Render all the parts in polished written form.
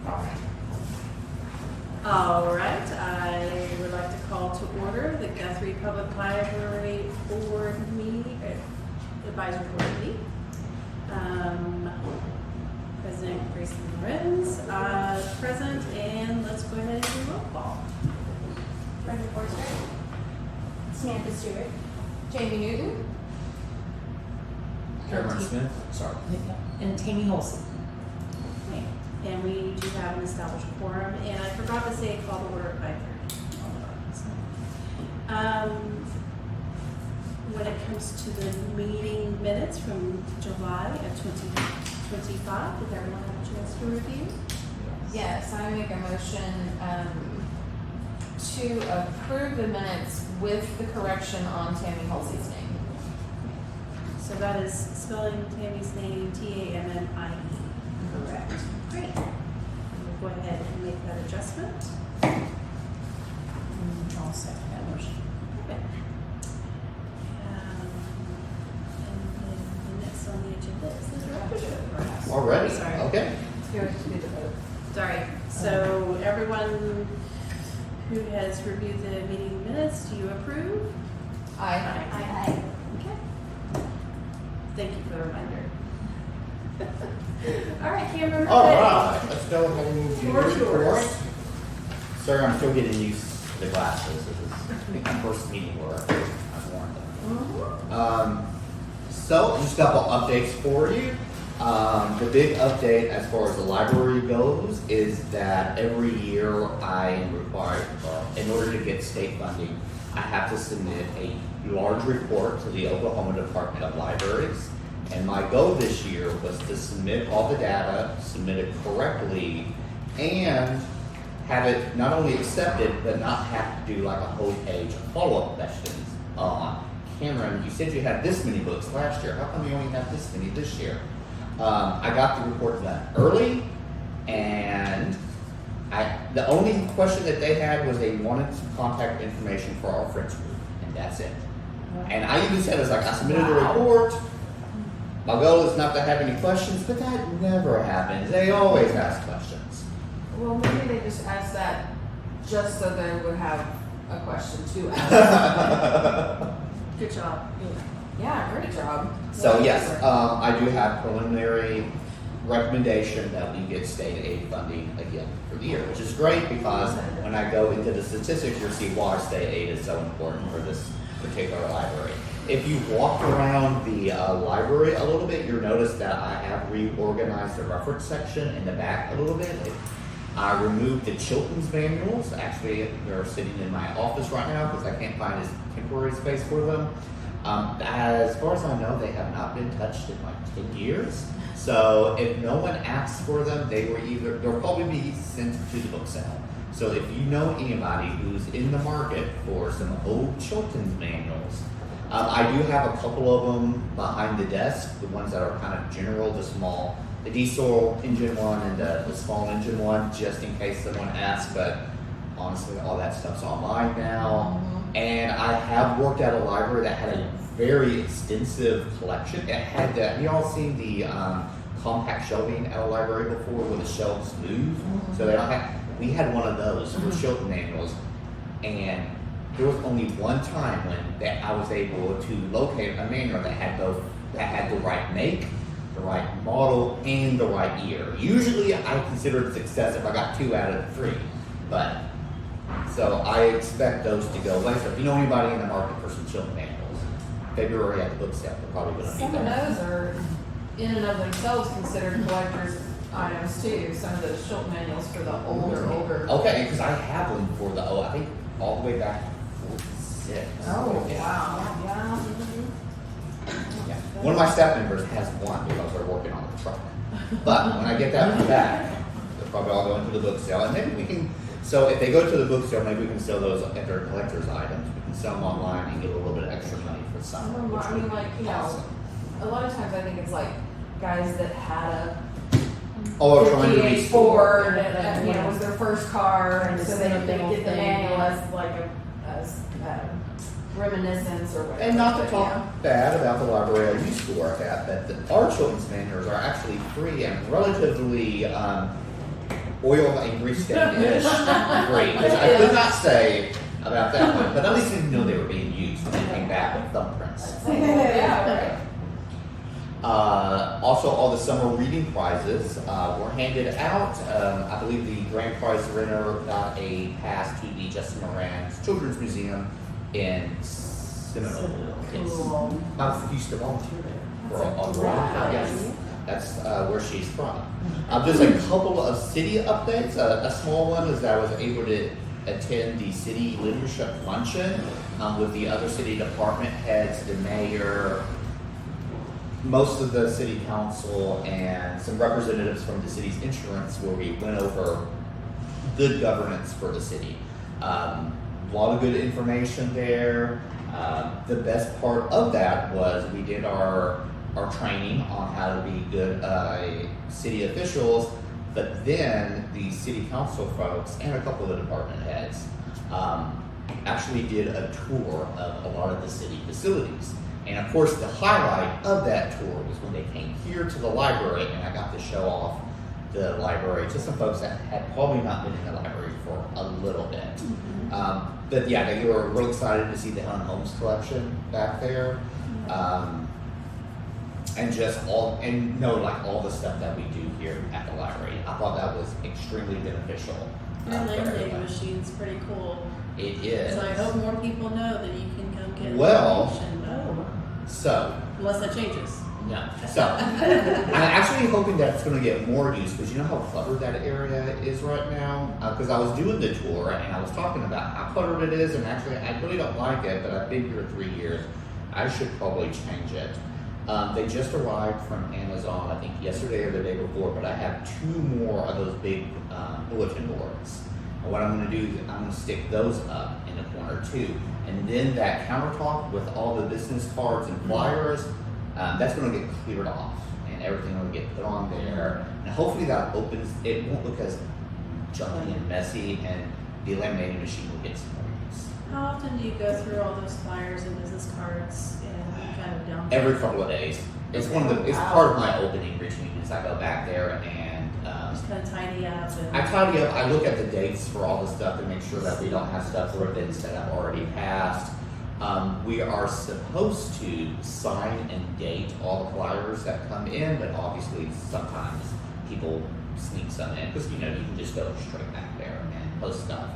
All right, I would like to call to order the Guthrie Public Library Board meeting, Advisory Board meeting. President Grace Lorenz present, and let's go ahead and do roll call. Brenda Forster, Samantha Stewart, Jamie Newton, Cameron Smith, sorry. And Tammy Holson. Okay. And we do have an established quorum, and I forgot to say call to order at 5:30. When it comes to the meeting minutes from July of 2025, did everyone have a chance to review? Yes, I make a motion to approve the minutes with the correction on Tammy Halsey's name. So that is spelling Tammy's name Tammie. Correct. Great. We'll go ahead and make that adjustment. I'll second that motion. Okay. And the next on the agenda is the director's report. Already? Sorry. Okay. Let's go to do the vote. Sorry. So everyone who has reviewed the meeting minutes, do you approve? Aye. Okay. Thank you for the reminder. All right, Cameron. All right, let's go ahead and move to Floor is your yours. report. Sir, I'm still getting used to the glasses. This is I think my first meeting where I've worn them. So just a couple updates for you. The big update as far as the library goes is that every year I am required, in order to get state funding, I have to submit a large report to the Oklahoma Department of Libraries. And my goal this year was to submit all the data, submit it correctly, and have it not only accepted, but not have to do like a whole page of follow-up questions on, Cameron, you said you had this many books last year. How come you only have this many this year? I got the report done early, and the only question that they had was they wanted some contact information for our French group, and that's it. And I even said, I submitted the report. My goal is not to have any questions, but that never happens. They always ask questions. Well, maybe they just asked that just so they would have a question to ask. Good job. Yeah, great job. So yes, I do have preliminary recommendation that we get state aid funding again for the year, which is great because when I go into the statistics, you'll see why state aid is so important for this particular library. If you walk around the library a little bit, you'll notice that I have reorganized the reference section in the back a little bit. I removed the Chilton's manuals. Actually, they're sitting in my office right now because I can't find a temporary space for them. As far as I know, they have not been touched in like 10 years. So if no one asks for them, they'll probably be sent to the book sale. So if you know anybody who's in the market for some old Chilton's manuals, I do have a couple of them behind the desk, the ones that are kind of general, the diesel engine one and the small engine one, just in case someone asks, but honestly, all that stuff's online now. And I have worked at a library that had a very extensive collection. It had have you all seen the compact shelving at a library before where the shelves move? So we had one of those for Chilton manuals, and there was only one time when I was able to locate a manual that had the right make, the right model, and the right year. Usually I consider it success if I got 2 out of 3, but so I expect those to go away. So if you know anybody in the market for some Chilton manuals, February at the book sale, they're probably going to be Some of there. those are in and of themselves considered collector's items too. Some of those Schultz manuals for the older. Okay, because I have them for I think all the way back to 46. Oh, Yeah. wow. Yeah. Yeah. One of my staff members has one because they're working on the truck. But when I get that one back, they'll probably all go into the book sale. And maybe we can, so if they go to the book sale, maybe we can sell those if they're collector's items. We can sell them online and get a little bit of extra money for some. I mean, like, you know, awesome. a lot of times I think it's like guys that had a Oh, trying to 58 restore. Ford and, you know, was their first car, and so they Same get the thing. manual as like a reminiscence or whatever. And not to But, talk bad about the library I used to work at, but our children's manuals are actually free and relatively oil and grease stained-ish green, which I could not say about that one, but at least I didn't know they were being used when they came back with thumbprints. Yeah, right. Also, all the summer reading prizes were handed out. I believe the grand prize winner got a pass to the Justin Moran's Children's Museum in Seminole. Cool. I used to volunteer there for a long time. Yes, that's where she's from. There's a couple of city updates. A small one is that I was able to attend the city leadership luncheon with the other city department heads, the mayor, most of the city council, and some representatives from the city's insurance, where we went over good governance for the city. A lot of good information there. The best part of that was we did our training on how to be good city officials, but then the city council folks and a couple of department heads actually did a tour of a lot of the city facilities. And of course, the highlight of that tour was when they came here to the library, and I got to show off the library to some folks that had probably not been in the library for a little bit. But yeah, they were real excited to see the Helen Holmes collection back there. And just all the stuff that we do here at the library. I thought that was extremely beneficial. Your for laminating everyone. machine's pretty cool. It is. So I hope more people know that you can go get Well- information, So, unless that changes. no. So, I'm actually hoping that it's going to get more use, because you know how cluttered that area is right now? Because I was doing the tour and I was talking about how cluttered it is, and actually I really don't like it, but I've been here 3 years. I should probably change it. They just arrived from Amazon, I think yesterday or the day before, but I have 2 more of those big bulletin boards. And what I'm going to do is I'm going to stick those up in the corner too. And then that countertop with all the business cards and flyers, that's going to get cleared off, and everything will get put on there. And hopefully that opens, it won't look as junky and messy, and the laminating machine will get some more use. How often do you go through all those flyers and business cards and kind of dump? Every couple of days. It's it's part of my opening routine is I go back there and Just kind of tidy up and. I tidy up. I look at the dates for all the stuff to make sure that we don't have stuff for events that have already passed. We are supposed to sign and date all the flyers that come in, but obviously sometimes people sneak some in because you can just go straight back there and post stuff.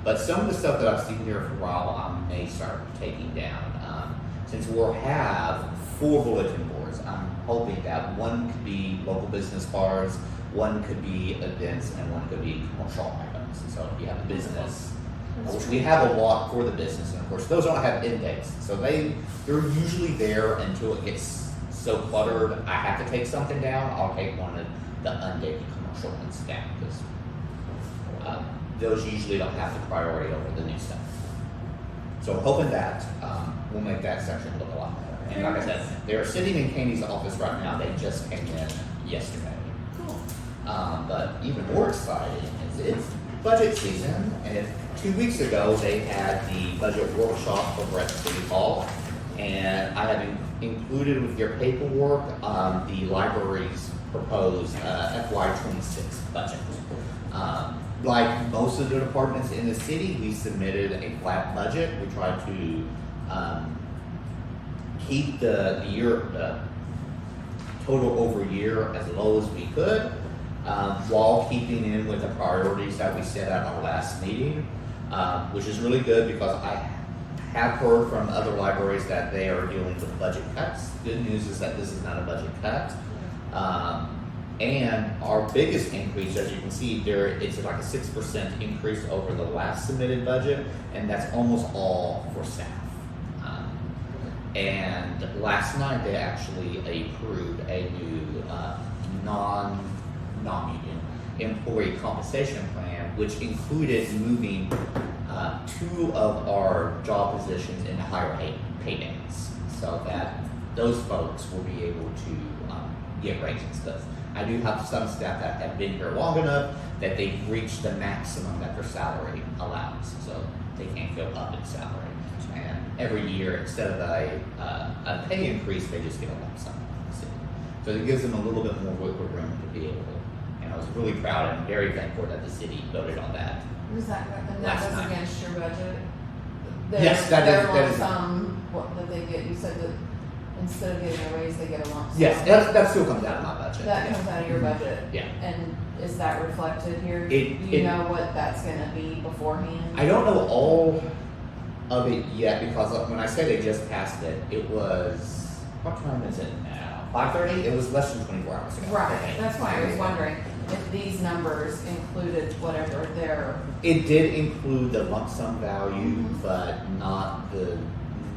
But some of the stuff that I've seen here for a while, I may start taking down. Since we'll have 4 bulletin boards, I'm hoping that one could be local business cards, one could be events, and one could be commercial items. So if you have a business, which we have a lot for the business, and of course those don't have end dates, so they're usually there until it gets so cluttered I have to take something down. I'll take one of the undated commercial ones down because those usually don't have the priority over the new stuff. So I'm hoping that will make that section look a lot better. And like I said, they're sitting in Candy's office right now. They just came in yesterday. Cool. But even more exciting is it's budget season, and 2 weeks ago they had the budget workshop over at City Hall, and I have included with your paperwork the library's proposed FY26 budget. Like most of the departments in the city, we submitted a flat budget. We tried to keep the total over year as low as we could, while keeping in with the priorities that we set at our last meeting, which is really good because I have heard from other libraries that they are dealing with budget cuts. Good news is that this is not a budget cut. And our biggest increase, as you can see there, it's like a 6% increase over the last submitted budget, and that's almost all for staff. And last night they actually approved a new non-union employee compensation plan, which included moving 2 of our job positions into higher pay bands, so that those folks will be able to get raises. Because I do have some staff that have been here long enough that they've reached the maximum that their salary allows, so they can't go up in salary. And every year, instead of a pay increase, they just get a lump sum. So it gives them a little bit more wiggle room to be able to and I was really proud and very thankful that the city voted on that. Was that, and that Last was night. against your budget? Yes, that their is- that lump is- sum, what, that they get, you said that instead of getting a raise, they get a lump sum? Yes, that still comes out of my budget. That yeah. comes out of your budget? Yeah. And is that reflected here? It- Do you it- know what that's gonna be beforehand? I don't know all of it yet because when I say they just passed it, it was, what time is it now? 5:30? It was less than 24 hours ago. Right, Okay. that's why I was wondering if these numbers included whatever their, It did include the lump sum value, Mhm. but not the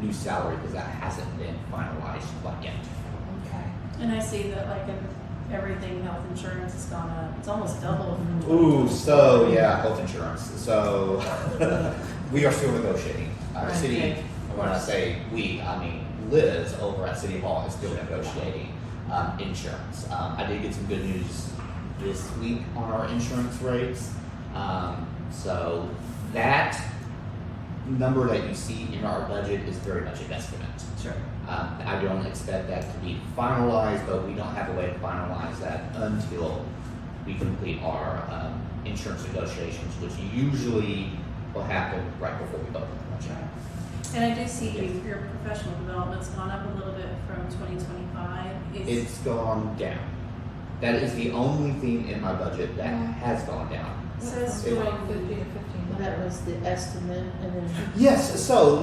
new salary because that hasn't been finalized quite yet. okay. And I see that like in everything, health insurance has gone up, it's almost double. from Ooh, so yeah, health insurance. So we are still negotiating. Our Right. city, when I say we, I mean Liz over at City Hall is still negotiating insurance. I did get some good news this week on our insurance rates. So that number that you see in our budget is very much an estimate. Sure. I don't expect that to be finalized, but we don't have a way to finalize that until we complete our insurance negotiations, which usually will happen right before we vote on the budget. And I do see your professional development's gone up a little bit from 2025. It's gone down. That is the only thing in my budget that has gone down. Says It- Like 50 to 15. That was the estimate, and then Yes, so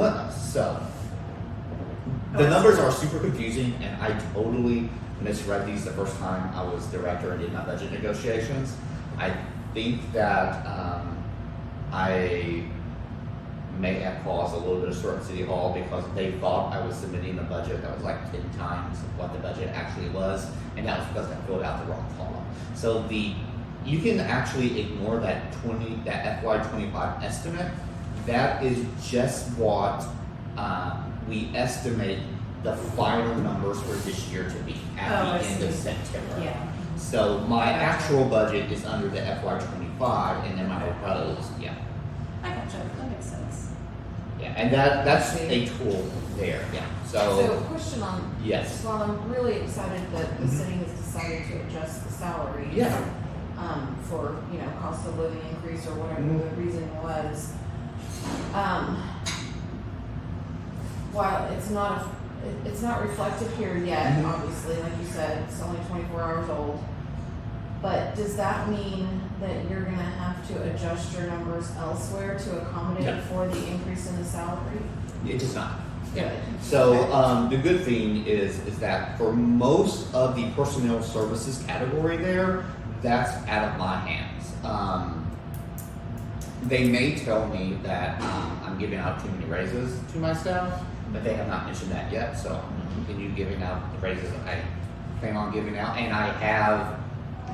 the numbers are super confusing, and I totally misread these the first time I was director and did my budget negotiations. I think that I may have caused a little bit of sort at City Hall because they thought I was submitting a budget that was like 10 times what the budget actually was, and that was because I filled out the wrong column. So you can actually ignore that FY25 estimate. That is just what we estimate the final numbers for this year to be at Oh, I the end of see. September. Yeah. So my actual budget is under the FY25, and then my proposed, yeah. I gotcha, that makes sense. Yeah, and that's a tool there, yeah. So, So, question on, yes. well, I'm really excited that the Mhm. city has decided to adjust the salaries. Yeah. For, you know, cost of living increase or whatever Mhm. the reason was. While it's not reflected here yet, Mhm. obviously, like you said, it's only 24 hours old. But does that mean that you're gonna have to adjust your numbers elsewhere to accommodate Yeah. for the increase in the salary? It does not. Good. So, the good thing is that for most of the personnel services category there, that's out of my hands. They may tell me that I'm giving out too many raises to my staff, but they have not mentioned that yet, so I'm gonna continue giving out the raises that I plan on giving out, and I have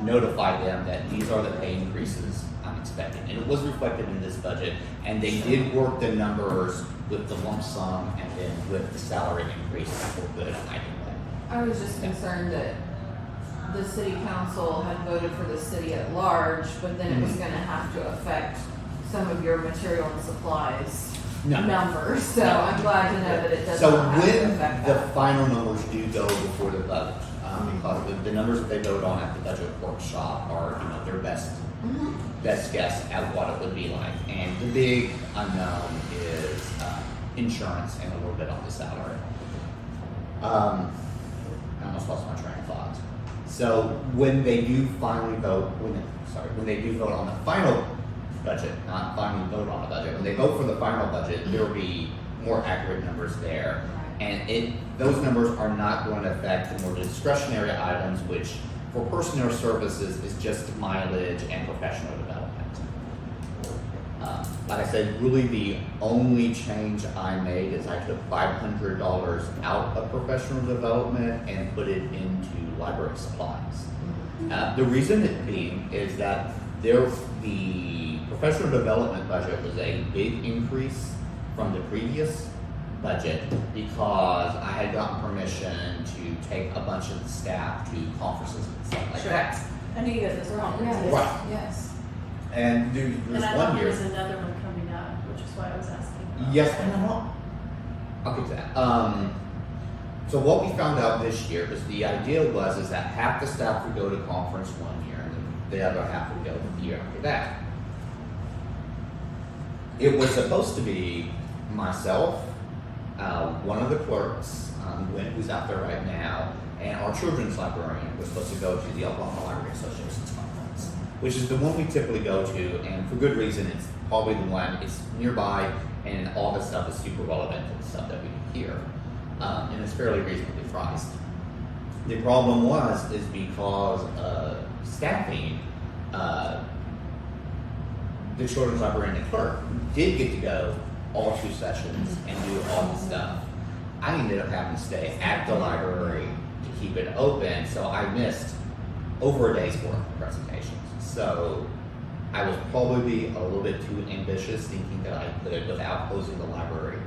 notified them that these are the pay increases I'm expecting, and it was reflected in this budget, and they did work the numbers with the lump sum and then with the salary increase that were good on either way. I was just concerned that the city council had voted for the city at large, but then it was Mhm. gonna have to affect some of your material and supplies No. numbers, so No. I'm glad to know that it does So not have to when affect the that. final numbers do go before the vote, because the numbers that they vote on at the budget workshop are, their best Mhm. guess at what it would be like. And the big unknown is insurance and a little bit on the salary. I almost lost my train of thought. So when they do finally vote, when they do vote on the final budget, not finally vote on the budget, when they vote for the final budget, there will be more accurate numbers there. And those numbers are not going to affect the more discretionary items, which for personnel services is just mileage and professional development. Like I said, really the only change I made is I took $500 out of professional development and put it into library supplies. The reason it being is that the professional development budget was a big increase from the previous budget because I had gotten permission to take a bunch of the staff to conferences and stuff like Sure. that. I knew you guys was wrong. Yes, Right. yes. And And there's I one thought there year. was another one coming up, which is why I was asking. Yes, and I'm wrong. I'll get to that. So what we found out this year is the idea is that half the staff would go to conference one year, and the other half would go the year after that. It was supposed to be myself, one of the clerks, who's out there right now, and our children's librarian was supposed to go to the Oklahoma Library Association's conference, which is the one we typically go to, and for good reason. It's probably the one, it's nearby, and all the stuff is super relevant to the stuff that we hear, and it's fairly reasonably priced. The problem is because of staffing, the children's librarian and clerk did get to go all 2 sessions and do all the stuff. I ended up having to stay at the library to keep it open, so I missed over a day's worth of presentations. So I was probably a little bit too ambitious, thinking that I could, without closing the library,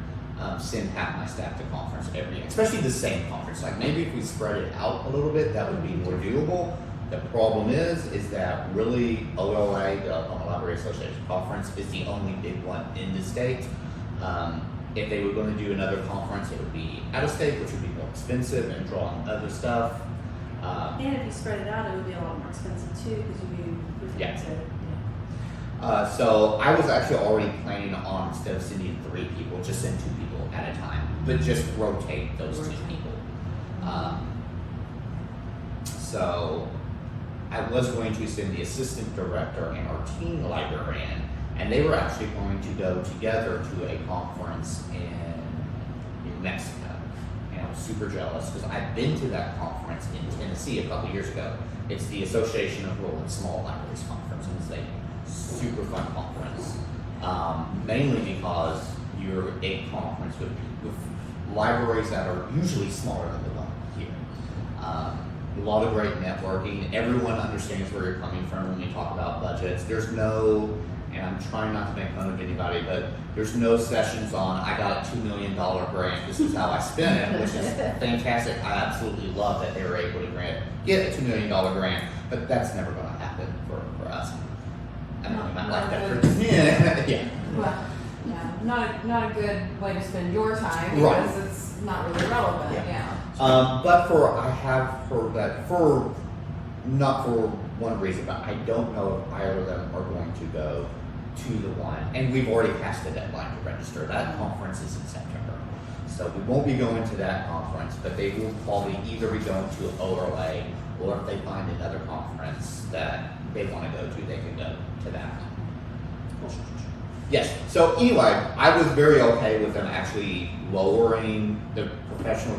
send half my staff to conference every year, especially the same conference. Like maybe if we spread it out a little bit, that would be more doable. The problem is that really OLA, the Oklahoma Library Association Conference, is the only big one in the state. If they were going to do another conference, it would be out of state, which would be more expensive and draw on other stuff. And if you spread it out, it would be a lot more expensive too, because you'd be Yeah. to, So I was actually already planning on, instead of sending 3 people, just send 2 people at a time, but just rotate those 2 people. So I was going to send the assistant director and our teen librarian, and they were actually going to go together to a conference in New Mexico. And I was super jealous because I'd been to that conference in Tennessee a couple years ago. It's the Association of Rural and Small Libraries Conference, and it's a super fun conference. Mainly because you're a conference with libraries that are usually smaller than the one here. A lot of great networking. Everyone understands where you're coming from when you talk about budgets. There's no, and I'm trying not to make fun of anybody, but there's no sessions on, I got a $2 million grant, this is how I spent it, which is fantastic. I absolutely love that they were able to get a $2 million grant, but that's never going to happen for us. I mean, we might like that for yeah. Well, yeah, not a good way to spend your time Right. because it's not really relevant. Yeah. But I have heard that not for one reason, but I don't know if either of them are going to go to the one, and we've already passed the deadline to register. That conference is in September, so we won't be going to that conference, but they will probably either be going to OLA, or if they find another conference that they want to go to, they can go to that. Yes, so anyway, I was very okay with them actually lowering the professional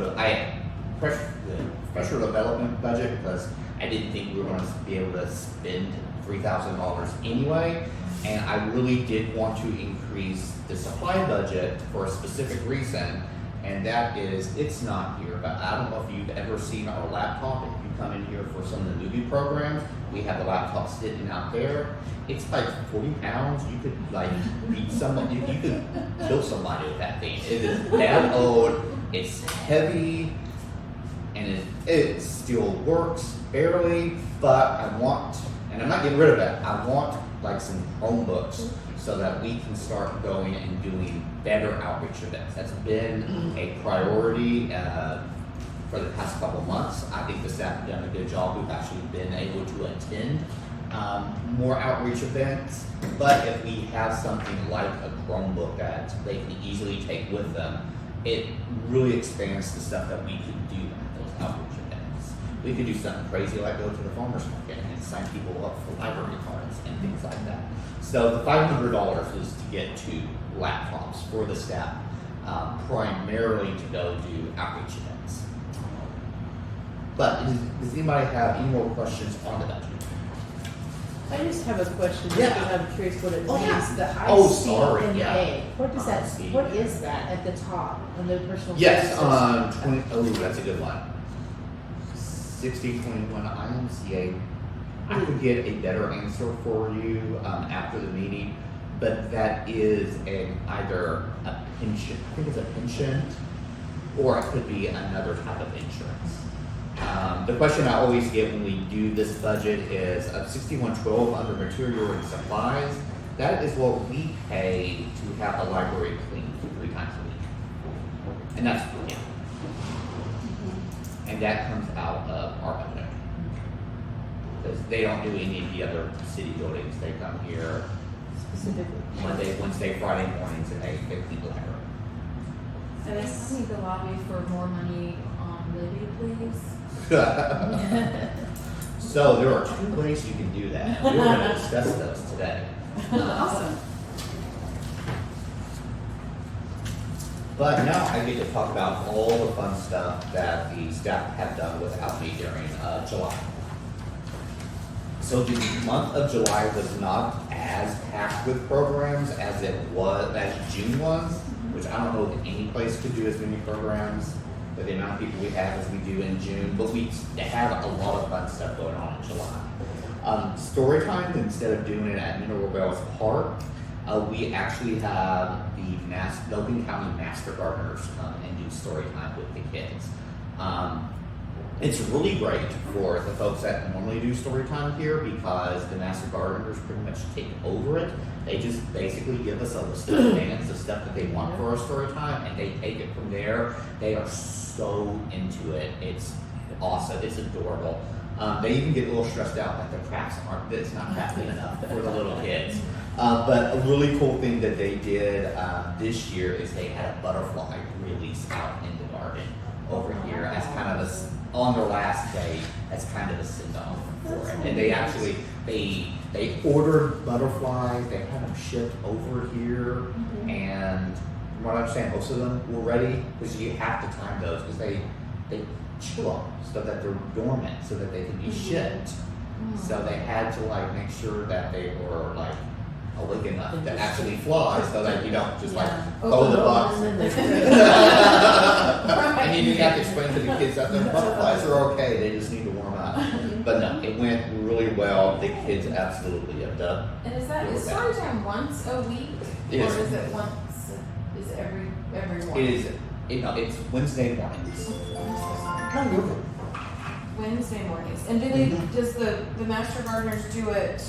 development budget, because I didn't think we were going to be able to spend $3,000 anyway, and I really did want to increase the supply budget for a specific reason, and that is, it's not here, but I don't know if you've ever seen our laptop. If you come in here for some of the movie programs, we have the laptop sitting out there. It's like 40 pounds. You could like beat someone, you could kill somebody with that thing. It is that old, it's heavy, and it still works barely, but I want, and I'm not getting rid of it, I want like some Chromebooks so that we can start going and doing better outreach events. That's been a priority for the past couple months. I think the staff have done a good job. We've actually been able to attend more outreach events, but if we have something like a Chromebook that they can easily take with them, it really expands the stuff that we can do at those outreach events. We could do something crazy like go to the farmer's market and sign people up for library cards and things like that. So the $500 is to get 2 laptops for the staff, primarily to go do outreach events. But does anybody have any more questions on the budget? I just have a question, Yeah. because I'm curious what it Oh, yeah. means, the high Oh, C sorry, and yeah. A. What does that, C. what is that at the top, on the personal? Yes, services? that's a good one. 6021 IMCA. I could get a better answer for you after the meeting, but that is either a pension, I think it's a pension, or it could be another type of insurance. The question I always get when we do this budget is 6112 under material and supplies. That is what we pay to have the library cleaned 3 times a week. And that's, yeah. And that comes out of our budget. because they don't do any of the other city buildings. They come here Specifically. Monday, Wednesday, Friday mornings, and they clean the library. And I it's, need to lobby for more money on Libby, please. So there are 2 ways you can do that. We're going to discuss those today. awesome. But now I get to talk about all the fun stuff that the staff have done without me during July. So the month of July was not as packed with programs as June was, which I don't know if any place could do as many programs with the amount of people we have as we do in June, but we have a lot of fun stuff going on in July. Story time, instead of doing it at Mineral Wells Park, we actually have the Logan County Master Gardeners come and do story time with the kids. It's really great for the folks that normally do story time here because the Master Gardeners pretty much take over it. They just basically give us a list of demands of stuff that they want for our story time, and they take it from there. They are so into it. It's awesome. It's adorable. They even get a little stressed out that the crafts it's not crafty enough for the little kids. But a really cool thing that they did this year is they had a butterfly release out in the garden over here as kind of on their last day as kind of a send-off for it. And they actually, they ordered butterflies, they had them shipped over here, and from what I understand, most of them were ready, because you have to time those, because they chill them so that they're dormant, so that they can be shipped. So they had to like make sure that they were like awake enough to actually fly, so that you don't just like throw the box. And you didn't have to explain to the kids that the butterflies are okay, they just need to warm up. But no, it went really well. The kids absolutely loved it. And is story time once a week? It is. Or is it once, is it every morning? It's Wednesday mornings. Wednesday mornings. And do they, does the Master Gardeners do it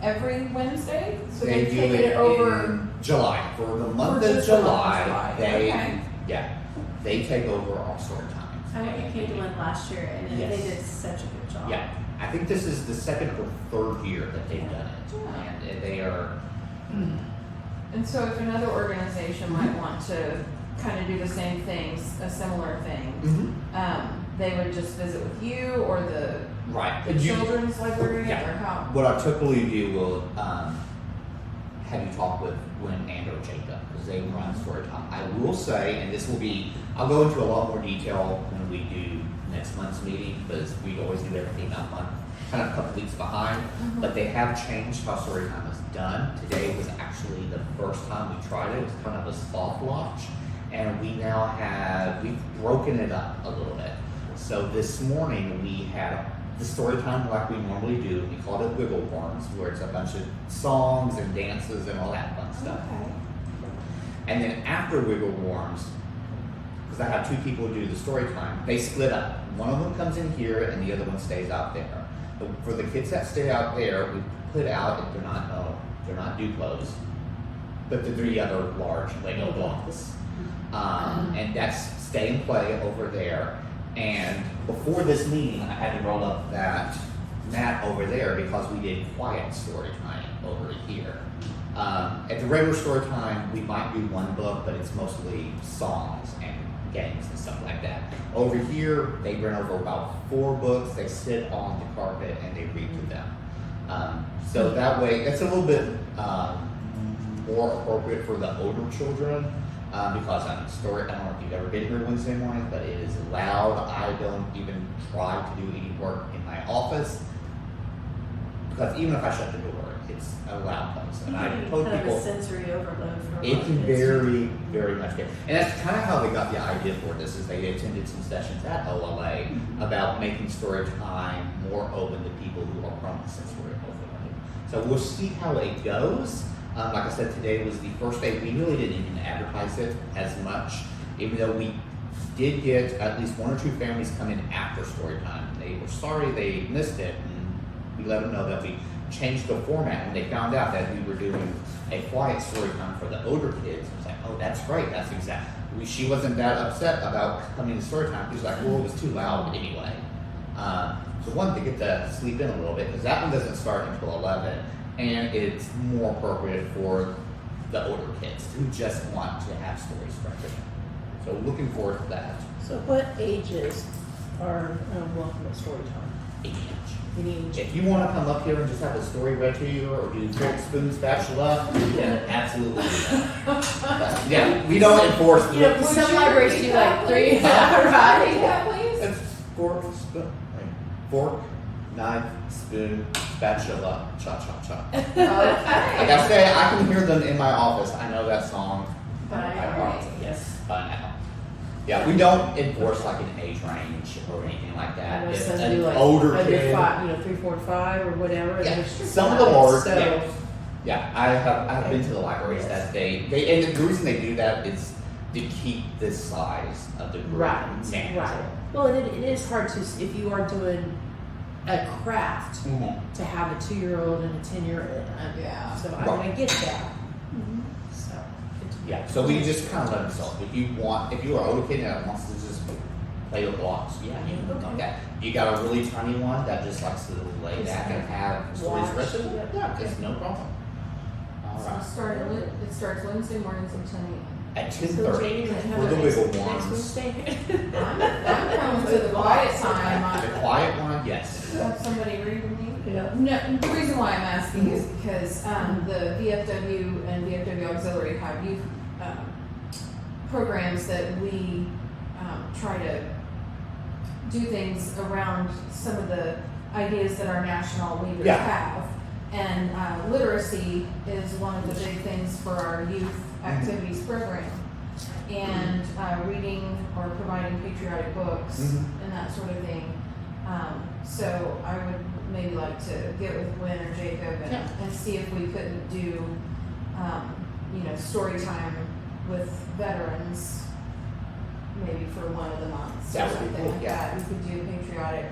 every Wednesday? So They they've do taken it over in July. For the month For of just the month of July, July. they take over our story time. I went to Came to one last year, and Yes. they did such a good job. Yeah, I think this is the second or third year that they've done it, Yeah. and they are. And so if another organization might want to kind of do the same things, a similar thing, they would just visit with you or the Right. children's librarian Yeah. or how? What I typically do will have you talk with Gwen and or Jacob, because they run story time. I will say, and this will be, I'll go into a lot more detail when we do next month's meeting, because we always do everything a month, kind of a couple weeks behind, but they have changed how story time is done. Today was actually the first time we tried it. It was kind of a soft launch, and we've broken it up a little bit. So this morning we had the story time like we normally do. We called it Wiggle Worms, where it's a bunch of songs and dances and all that fun stuff. Okay. And then after Wiggle Worms, because I have 2 people who do the story time, they split up. One of them comes in here and the other one stays out there. But for the kids that stay out there, we put out, if they're not Duplos, but the 3 other large Lego blocks. And that's stay and play over there. And before this meeting, I had to roll up that mat over there because we did quiet story time over here. At the regular story time, we might do 1 book, but it's mostly songs and games and stuff like that. Over here, they bring over about 4 books, they sit on the carpet and they read to them. So that way, it's a little bit more appropriate for the older children. Because I don't know if you've ever been here Wednesday morning, but it is loud. I don't even try to do any work in my office, because even if I shut the door, it's a loud place. And I told kind people of a sensory overload for a it lot can of kids. very, very much get. And that's kind of how they got the idea for this, is they attended some sessions at OLA about making story time more open to people who are prone to sensory overload. So we'll see how it goes. Like I said, today was the first day. We really didn't even advertise it as much, even though we did get at least 1 or 2 families come in after story time. They were sorry they missed it, and we let them know that we changed the format, and they found out that we were doing a quiet story time for the older kids. I was like, oh, that's great. That's exactly. She wasn't that upset about coming to story time. She was like, well, it was too loud anyway. So one, they get to sleep in a little bit, because that one doesn't start until 11, and it's more appropriate for the older kids who just want to have stories for everything. So looking forward to that. So what ages are welcome at story time? 8 inch. Any age? If you want to come up here and just have a story read to you, or do fork, spoon, spatula, yeah, absolutely do that. But, yeah, we don't enforce You know, the some libraries do like 3, Repeat right? that, please. it's fork, knife, spoon, spatula, cha cha cha. Like Okay. I say, I can hear them in my office. I know that song. By I heart. heart. Yes, by now. Yeah, we don't enforce like an age range or anything like I that. know If some an do like older under kid, 5, 3, 4, and 5 or whatever. and Yeah, they're strict some of about them it, are, So, yeah, I have been to the libraries that they and the reason they do that is to keep the size of the group right, manageable. right. Well, and it is hard to, if you are doing a craft, Mhm. to have a 2-year-old and a 10-year-old. Yeah. So Right. I get that. Mhm. So. Yeah, so we just kind of let them solve. If you are an older kid that wants to just play with blocks, yeah, you can do that. You got a really tiny one that just likes to lay Just back and have stories watch. read to them, yeah, it's no problem. All So right. it starts Wednesday mornings at 10 a.m. At So 10:30 Jane, for the wiggle next ones. Wednesday. I'm coming to the quiet time. The quiet one, yes. Have somebody read to me? Yeah. No, the reason why I'm asking is because the VFW and VFW Auxiliary have youth programs that we try to do things around some of the ideas that our national leaders Yeah. have. And literacy is one of the big things for our youth activities program. And reading or providing patriotic books Mhm. and that sort of thing. So I would maybe like to get with Gwen or Jacob Yeah. and see if we couldn't do, story time with veterans, maybe for one of the months or That would be something cool, like yeah. that. We could do patriotic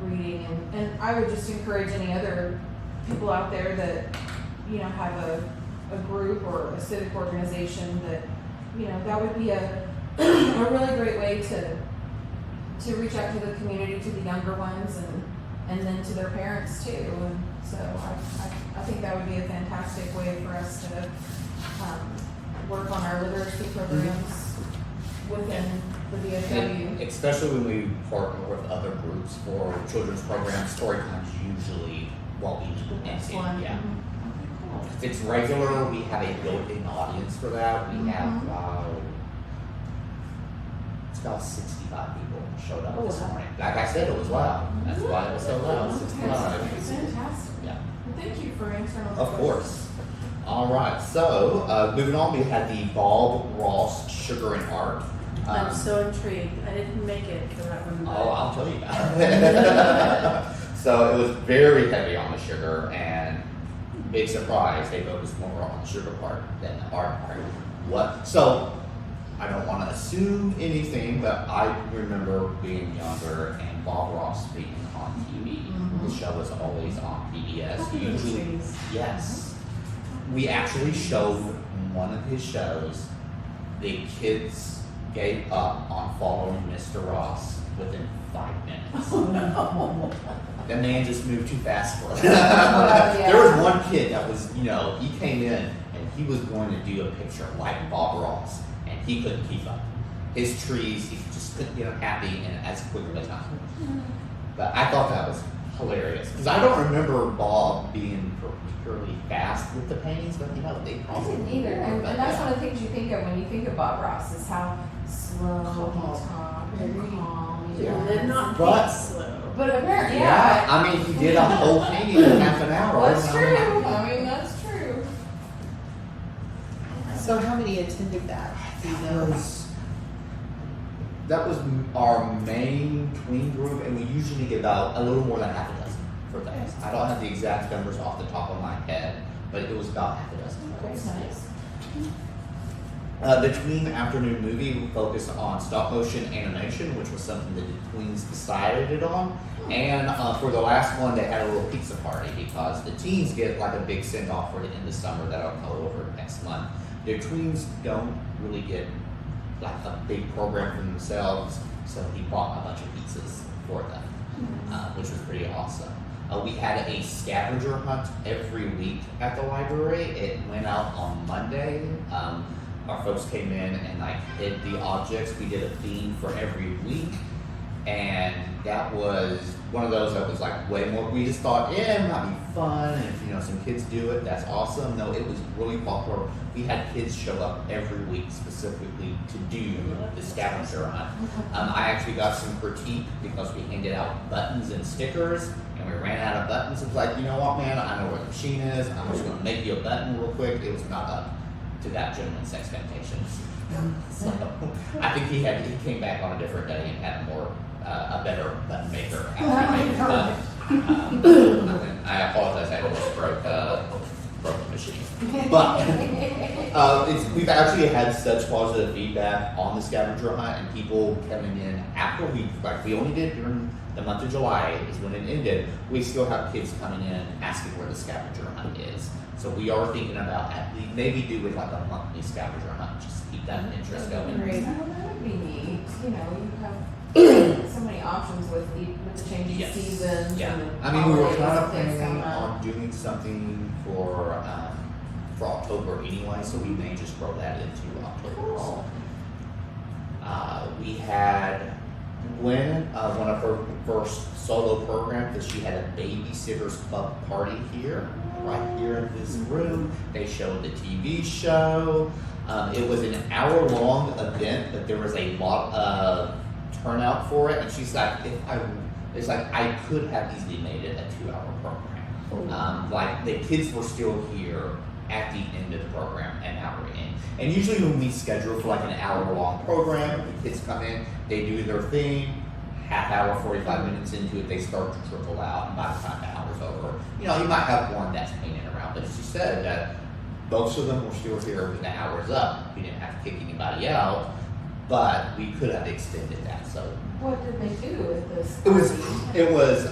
reading, and I would just encourage any other people out there that, have a group or a civic organization that, that would be a really great way to reach out to the community, to the younger ones, and then to their parents too. And so I think that would be a fantastic way for us to work on our literacy programs within the VFW. And especially when we partner with other groups for children's programs, story time's usually what we Next do. one. Yeah. Mhm. If it's regular, we have a built-in audience for that. We have Mhm. it's about 65 people showed up Oh, this wow. morning. Like I said, it was loud. That's why it was so loud. Fantastic. 65. Fantastic. Yeah. Well, thank you for answering all the Of questions. course. All right. So moving on, we had the Bob Ross Sugar and Art. I'm so intrigued. I didn't make it for that one. but- Oh, I'll tell you about it. So it was very heavy on the sugar, and big surprise, they focused more on the sugar part than the art part. What? So I don't want to assume anything, but I remember being younger and Bob Ross being on TV. Mhm. The show was always on PBS. Happy Usually, Trees. yes. We actually showed one of his shows. The kids gave up on following Mr. Ross within 5 minutes. The man just moved too fast for them. yeah. There was one kid that was, he came in and he was going to do a picture like Bob Ross, and he couldn't keep up. His trees, he just couldn't get them happy in as quick of a time. But I thought that was hilarious because I don't remember Bob being particularly fast with the paintings, but they I probably didn't either, were, and but that's yeah. one of the things you think of when you think of Bob Ross is how slow he talked, very calm. he Yeah, was. did not But- think slow. But apparently, Yeah, yeah. I mean, he did a whole painting in half an hour. That's true. I mean, that's true. So how many attended that? Do you know? That was our main tween group, and we usually get about a little more than half a dozen for those. I don't have the exact numbers off the top of my head, but it was about half a dozen. That's nice. The tween afternoon movie focused on stop motion animation, which was something that the tweens decided on. And for the last one, they had a little pizza party because the teens get like a big send off for the end of summer that I'll go over next month. The tweens don't really get like a big program for themselves, so he bought a bunch of pizzas for them. which was pretty awesome. We had a scavenger hunt every week at the library. It went out on Monday. Our folks came in and like hid the objects. We did a theme for every week, and that was one of those that was like way more. We just thought, yeah, it might be fun, and if some kids do it, that's awesome. No, it was really popular. We had kids show up every week specifically to do the scavenger hunt. I actually got some critique because we handed out buttons and stickers, and we ran out of buttons. It was like, you know what, man? I know where the machine is. I'm just going to make you a button real quick. It was not up to that gentleman's expectations. So I think he came back on a different day and had a better button maker. I apologize. I almost broke the machine. But we've actually had such positive feedback on the scavenger hunt, and people coming in after we only did during the month of July is when it ended. We still have kids coming in asking where the scavenger hunt is. So we are thinking about maybe do with like a monthly scavenger hunt, just to keep that interest going. Great. That would be neat. You have so many options with the changing seasons. Yeah. And the I mean, we were holidays kind of and things planning coming up. on doing something for October anyway, so we may just roll that into October. Cool. We had Gwen, one of her first solo programs, that she had a babysitters club party here, right here in this room. They showed the TV show. It was an hour-long event, but there was a lot of turnout for it. And she's like, I could have easily made it a 2-hour program. Like the kids were still here at the end of the program, an hour in. And usually when we schedule for like an hour-long program, the kids come in, they do their thing. Half hour, 45 minutes into it, they start to trickle out, and by the time the hour's over, you might have one that's hanging around. But she said that most of them were still here when the hour's up. We didn't have to kick anybody out, but we could have extended that. So What did they do with this? it was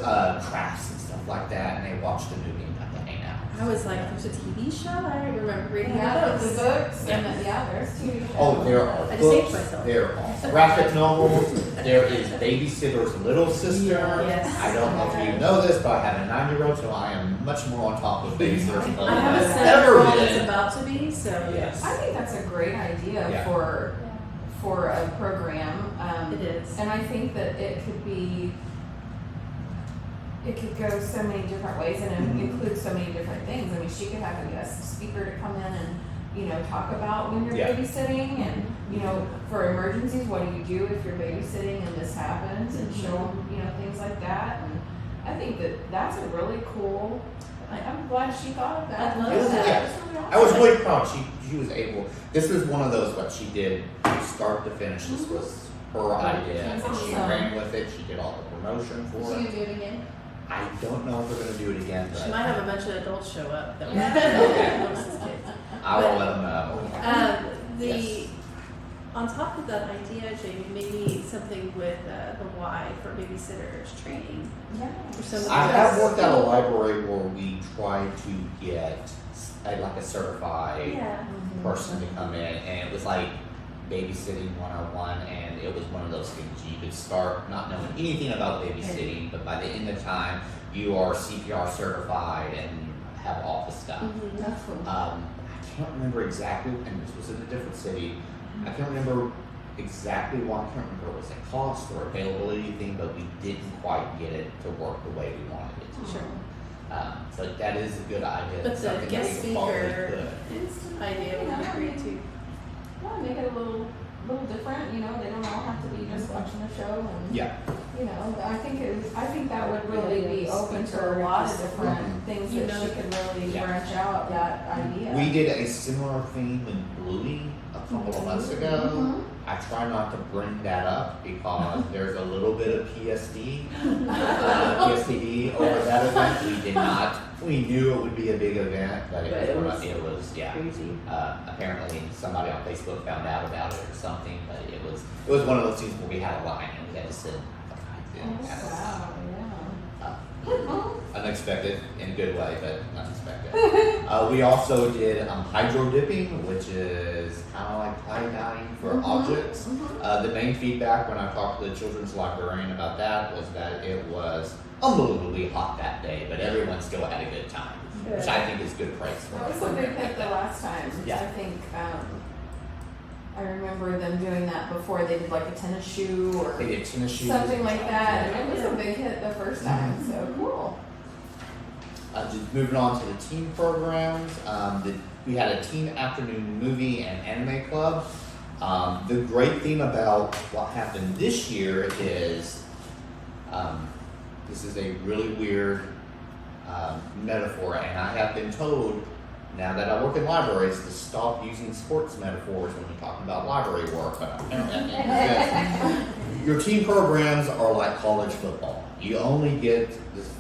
crafts and stuff like that, and they watched a movie and got to hang out. I was like, there's a TV show? I don't remember reading Yeah, the the books. books, and there's TV shows. Oh, there are I just ate books, myself. there are graphic novels, there is Babysitter's Little Sister. Yes. I don't know if you know this, but I have a 9-year-old, so I am much more on top of Babysitter's Little I have a than I've 7-year-old ever that's been. about to be, so Yes. I think that's a great idea Yeah. for a program. it is. And I think that it could go so many different ways and include so many different things. I mean, she could have a guest speaker to come in and, talk about when you're Yeah. babysitting and, for emergencies, what do you do if you're babysitting and this happens, and show them, things like that. And I think that's a really cool, I'm glad she thought of that. I love Yeah, that. that's really I was awesome. really proud. She was able. This was one of those what she did start to finish. This was her idea, and she ran with it. She did all the promotion for So you it. do it again? I don't know if we're gonna do it again, She but might have a bunch of adults show up that Yeah. were kids. I will let them know. The on top of that idea, Jamie, maybe something with the why for babysitters training. Yeah. For some of I the have kids. worked at a library where we try to get a certified Yeah. person to come in, and it was like babysitting 101, and it was one of those things you could start not knowing anything about babysitting, but by the end of the time you are CPR certified and have all the stuff. Mhm. That's cool. I can't remember exactly, and this was in a different city. I can't remember exactly why. I can't remember if it was a cost or availability thing, but we didn't quite get it to work the way we wanted it to. Sure. So that is a good idea. But the Something that guest we probably speaker could. idea would be great too. Yeah, make it a little different. They don't all have to be just watching the show, and Yeah. I think that would really be open to a lot of different Mhm. things You that know, she could really yeah. branch out that idea. We did a similar theme in Bluey a couple of months ago. Mhm. I try not to bring that up because there's a little bit of PSTD over that event. We did not. We knew it would be a big event, but it was yeah. Crazy. Apparently somebody on Facebook found out about it or something, but it was one of those things where we had a line and we had to sit. Oh, wow, yeah. Uh, unexpected in a good way, but unexpected. We also did hydro dipping, which is kind of like tie dyeing for objects. The main feedback when I talked to the children's librarian about that was that it was unbelievably hot that day, but everyone still had a good time, which I think is good praise for That was a big hit the last time. Yeah. I think I remember them doing that before. They did like a tennis shoe or They did tennis shoes. something like that, and it was a big hit the first time. So cool. Just moving on to the teen programs, we had a teen afternoon movie and anime club. The great thing about what happened this year is, this is a really weird metaphor, and I have been told, now that I work in libraries, to stop using sports metaphors when you're talking about library work. But your teen programs are like college football. You only get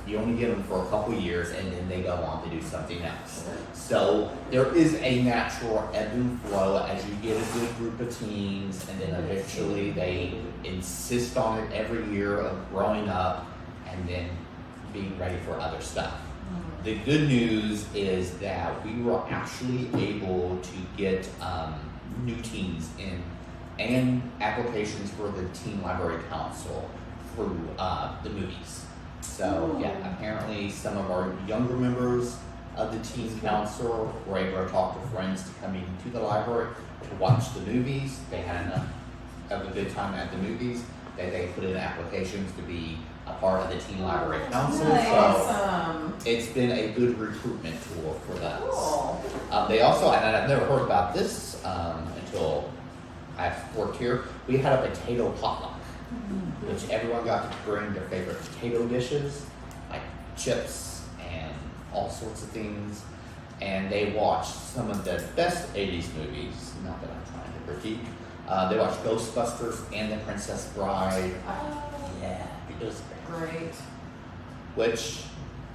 them for a couple years, and then they go on to do something else. So there is a natural ebb and flow as you get a good group of teens, and then eventually they insist on it every year of growing up and then being ready for other stuff. The good news is that we were actually able to get new teens in and applications for the Teen Library Council through the movies. So yeah, apparently some of our younger members of the Teen Council were able to talk to friends to come into the library to watch the movies. They had enough of a good time at the movies that they put in applications to be a part of the Teen Library Council. Awesome. So it's been a good recruitment tool for us. Cool. They also, and I've never heard about this until I've worked here, we had a potato potluck, which everyone got to bring their favorite potato dishes, like chips and all sorts of things. And they watched some of the best 80s movies, not that I'm trying to critique. They watched Ghostbusters and The Princess Bride. Yeah, it was Great. which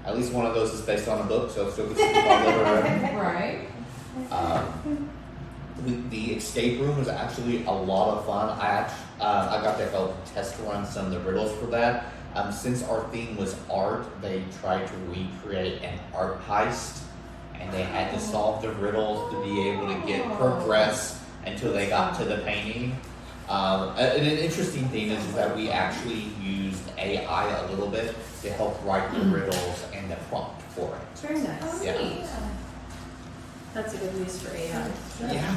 at least one of those is based on a book, so still gets to keep on literary. Right. The escape room was actually a lot of fun. I got to help test run some of the riddles for that. Since our theme was art, they tried to recreate an art heist, and they had to solve the riddles to be able to progress until they got to the painting. An interesting thing is that we actually used AI a little bit to help write the riddles and the prompt for it. Very nice. Yeah. That's a good use for AI. Yeah.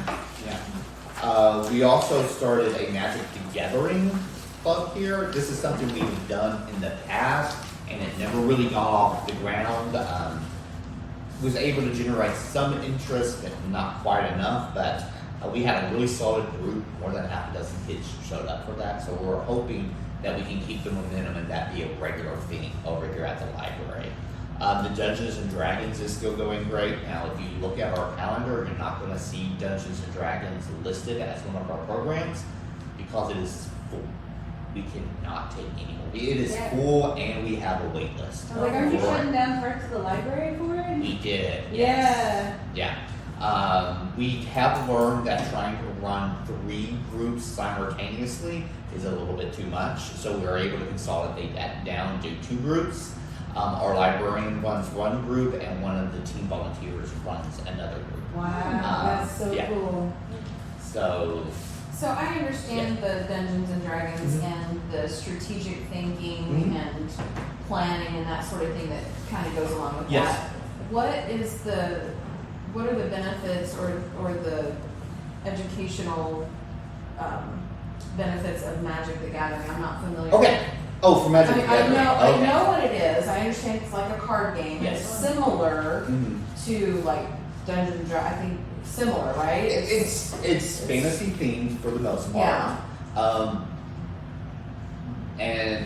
We also started a Magic the Gathering club here. This is something we've done in the past, and it never really got off the ground. Was able to generate some interest, but not quite enough. But we had a really solid group. More than half a dozen kids showed up for that. So we're hoping that we can keep the momentum and that be a regular thing over here at the library. The Dungeons and Dragons is still going great. Now, if you look at our calendar, you're not going to see Dungeons and Dragons listed as one of our programs because it is full. We cannot take any more. It is full, and we have a wait list. Like, aren't you shutting down parts of the library for it? We did. Yeah. Yes. Yeah. We have learned that trying to run 3 groups simultaneously is a little bit too much, so we are able to consolidate that down to 2 groups. Our librarian runs one group, and one of the teen volunteers runs another group. Wow, that's so yeah. cool. So I understand the Dungeons and Dragons and the strategic thinking and planning and that sort of thing that kind of goes along with Yes. that. What are the benefits or the educational benefits of Magic the Gathering? I'm not familiar. Okay. Oh, for Magic the I Gathering. I know what it is. I understand it's like a card game. Yes. It's similar Mhm. to like Dungeons and Dragons. I think similar, right? It's fantasy themed for the most part. Yeah. And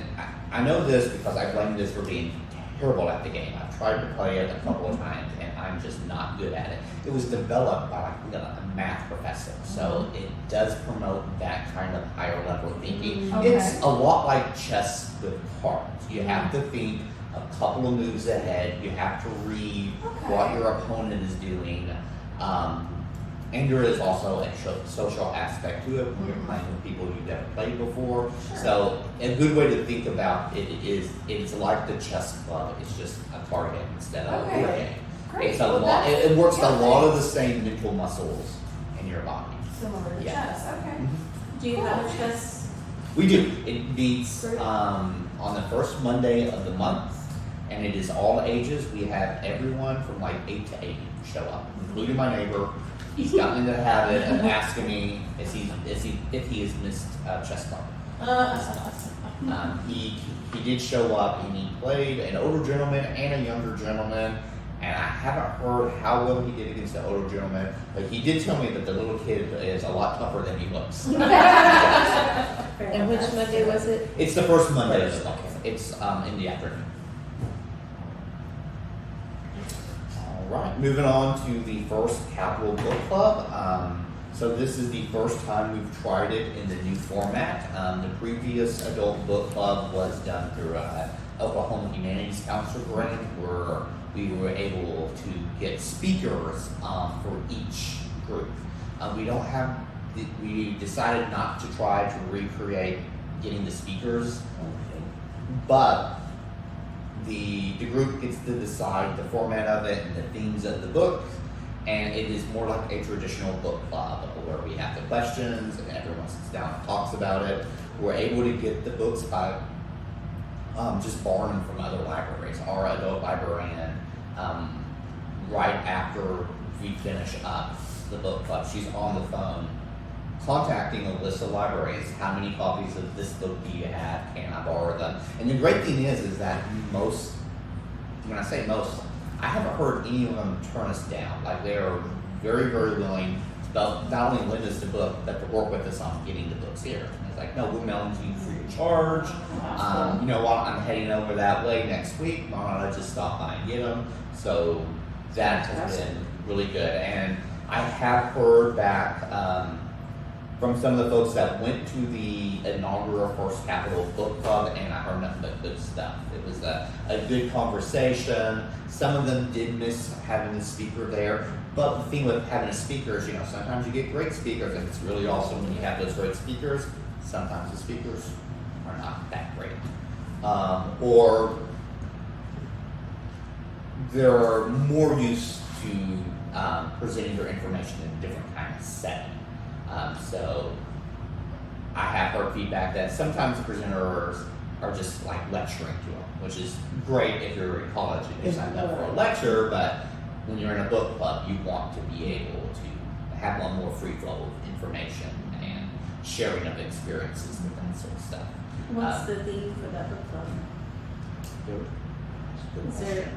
I know this because I blame this for being terrible at the game. I've tried to play it a couple of times, and I'm just not good at it. It was developed by like a math professor, so it does promote that kind of higher level thinking. Okay. It's a lot like chess with cards. You have to think a couple of moves ahead. You have to read what your opponent is doing. And there is also a social aspect to it when you're playing with people you've never played before. Sure. So a good way to think about it is it's like the chess club. It's just a card game instead of a board Okay. game. Great. It's a Well, lot. that's- It works yeah, a lot of the same mental muscles in your body. Similar to Yeah. chess, okay. Do you have a chess? We do. It meets Great. on the first Monday of the month, and it is all ages. We have everyone from like 8 to 80 show up, including my neighbor. He's gotten into the habit of asking me if he has missed chess club. He did show up and he played an older gentleman and a younger gentleman. And I haven't heard how well he did against the older gentleman, but he did tell me that the little kid is a lot tougher than he looks. And which Monday was it? It's the first Monday of First, the month. okay. It's in the afternoon. All right, moving on to the first Capital Book Club. So this is the first time we've tried it in the new format. The previous adult book club was done through Oklahoma Humanities Council grant, where we were able to get speakers for each group. We decided not to try to recreate getting the speakers, but the group gets to decide the format of it and the themes of the book, and it is more like a traditional book club where we have the questions and everyone sits down and talks about it. We're able to get the books by just borrowing them from other libraries. Our adult librarian, right after we finish up the book club, she's on the phone contacting a list of libraries. How many copies of this book do you have? Can I borrow them? And the great thing is that most, when I say most, I haven't heard any of them turn us down. Like they are very, very willing to not only lend us the book, but to work with us on getting the books here. And it's like, no, we'll mail them to you free of charge. You know what? I'm heading over that way next week. Why don't I just stop by and get them? So that has been really good. And I have heard back from some of the folks that went to the inaugural First Capital Book Club, and I heard nothing but good stuff. It was a good conversation. Some of them did miss having the speaker there, but the thing with having a speaker is, sometimes you get great speakers, and it's really awesome when you have those great speakers. Sometimes the speakers are not that great. Or they're more used to presenting their information in a different kind of setting. So I have heard feedback that sometimes the presenters are just like lecturing to them, which is great if you're in college and you signed up for a lecture, but when you're in a book club, you want to be able to have one more free flow of information and sharing of experiences with that sort of stuff. What's the theme for that book club? Is there,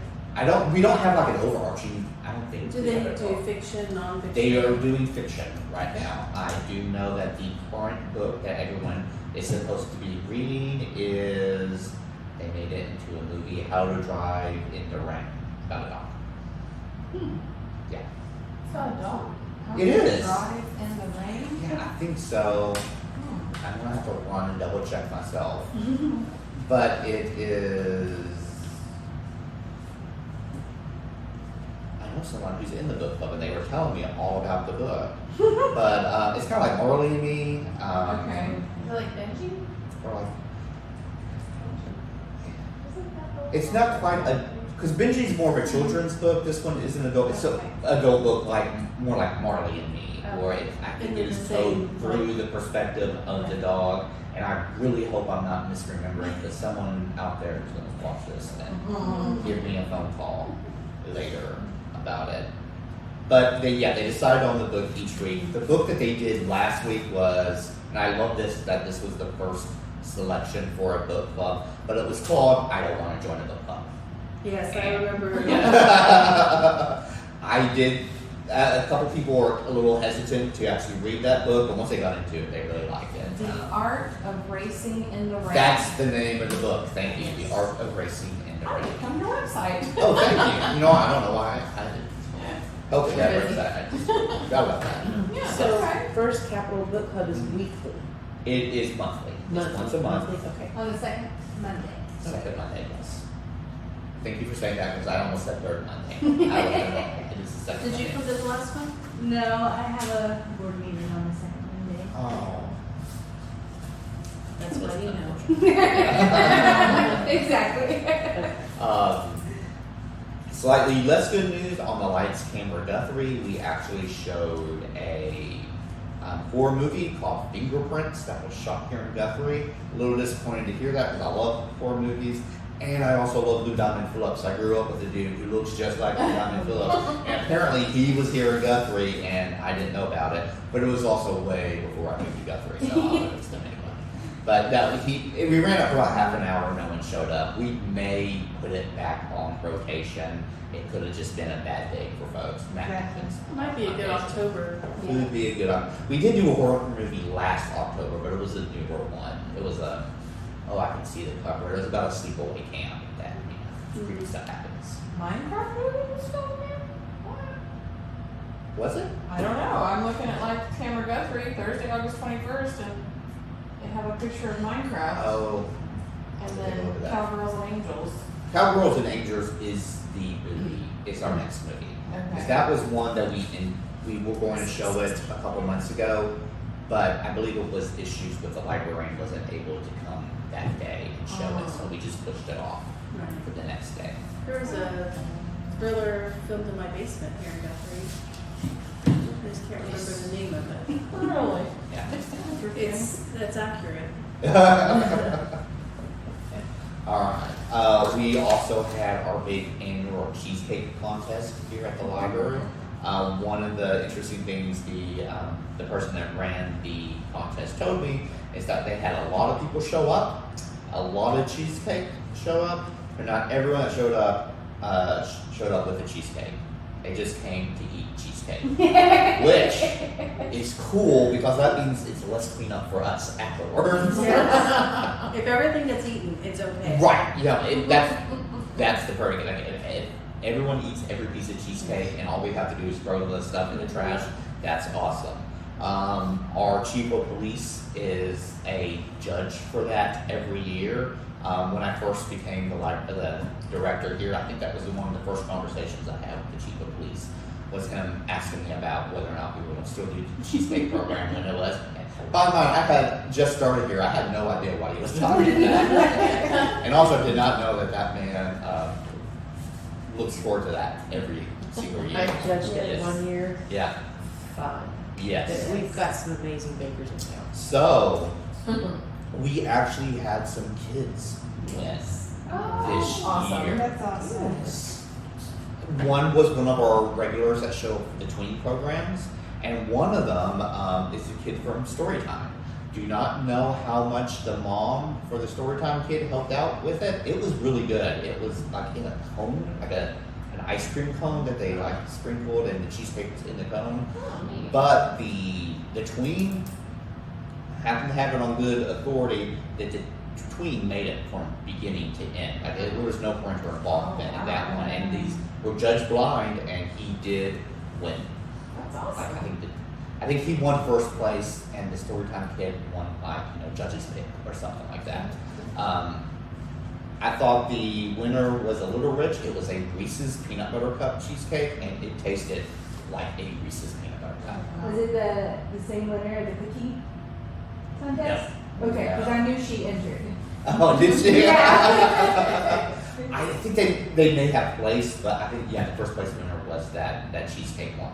We don't have like an overarching, I don't think. do they do fiction, nonfiction? They are doing fiction right now. I do know that the current book that everyone is supposed to be reading is, they made it into a movie, How to Drive in the Rain, about a dog. Yeah. It's not a dog. How It to is. Drive in the rain? Yeah, I think so. I'm gonna have to run and double check myself. But it is, I know someone who's in the book club and they were telling me all about the book. But it's kind of like Marley and Me. Okay. Is it like Benji? Or like, it's not quite because Benji's more of a children's book. This one is an adult. It's an adult book, like more like Marley and Me, where I think it is told through the perspective of the dog. And I really hope I'm not misremembering, because someone out there is going to watch this and give me a phone call later about it. But they decided on the book each week. The book that they did last week was, and I love this, that this was the first selection for a book club, but it was called I Don't Want to Join a Book Club. Yes, I remember. I did, a couple people were a little hesitant to actually read that book, but once they got into it, they really liked it. The Art of Racing in the Rain. That's the name of the book, thank you, The Art of Racing in the I Rain. did come to your website. Oh, thank you. You know, I don't know why I didn't. Hopefully that works out. I just forgot about that. Yeah, So okay. First Capital Book Club is weekly. It is monthly. It's once a month. Monthly, okay. On the second Monday. Second Monday, yes. Thank you for saying that, because I almost said third Monday. I don't know. and this is the second Did you Monday. come to the last one? No, I have a board meeting on the second Monday. Oh. That's why you know. Exactly. Slightly less good news on the Lights Camera Guthrie. We actually showed a horror movie called Fingerprints that was shot here in Guthrie. A little disappointed to hear that because I love horror movies. And I also love Lou Diamond Phillips. I grew up with a dude who looks just like Lou Diamond Phillips. And apparently he was here in Guthrie and I didn't know about it. But it was also way before I moved to Guthrie, so I'll let it anyway. But no, we ran it for about half an hour, no one showed up. We may put it back on rotation. It could have just been a bad day for folks. That happens. Might be a good October. It would be a good we did do a horror movie last October, but it was a newer one. It was I can see the cover. It was about a sleepaway camp that, creepy stuff happens. Minecraft movie was filmed here? What? Was it? I don't know. I'm looking at like Tamara Guthrie, Thursday, August 21st, and they have a picture of Minecraft. Oh. And I'll take a look at then that. Cowgirls and Angels. Cowgirls and Angels is the movie. It's our next movie. Okay. 'Cause that was one that we were going to show it a couple months ago, but I believe it was issues with the librarian wasn't able to come that day and show it, so we just pushed it off Right. for the next day. There was a thriller filmed in my basement here in Guthrie. I just can't remember the name of it. Really? Yeah. That's accurate. Alright, we also had our big annual cheesecake contest here at the library. One of the interesting things the person that ran the contest told me is that they had a lot of people show up, a lot of cheesecake show up, but not everyone that showed up with a cheesecake. They just came to eat cheesecake, which is cool because that means it's less cleanup for us afterwards. Yeah. If everything gets eaten, it's okay. Right, that's the perfect thing. If everyone eats every piece of cheesecake and all we have to do is throw the stuff in the trash, that's awesome. Our chief of police is a judge for that every year. When I first became the director here, I think that was one of the first conversations I had with the chief of police, was him asking me about whether or not we were going to still do the cheesecake program when it was. By the way, I had just started here. I had no idea what he was talking about. And also did not know that man looks forward to that every single year. I judged it Yes. 1 year. Yeah, Fine. yes. We've got some amazing bakers in town. So, we actually had some kids win this awesome. year. That's awesome. One was one of our regulars that show up for the tween programs, and one of them is a kid from Storytime. Do not know how much the mom for the Storytime kid helped out with it. It was really good. It was like in a cone, like an ice cream cone that they like sprinkled, and the cheesecake was in the cone. But the tween happened to have it on good authority that the tween made it from beginning to end. Like there was no parental involvement in that one, and these were judged blind, and he did win. That's awesome. I think he won first place, and the Storytime kid won judge's pick or something like that. I thought the winner was a little rich. It was a Reese's peanut butter cup cheesecake, and it tasted like a Reese's peanut butter cup. Was it the same winner of the cookie contest? Okay, because I knew she entered. Oh, did she? Yeah. I think they may have placed, but I think the first place winner was that cheesecake one.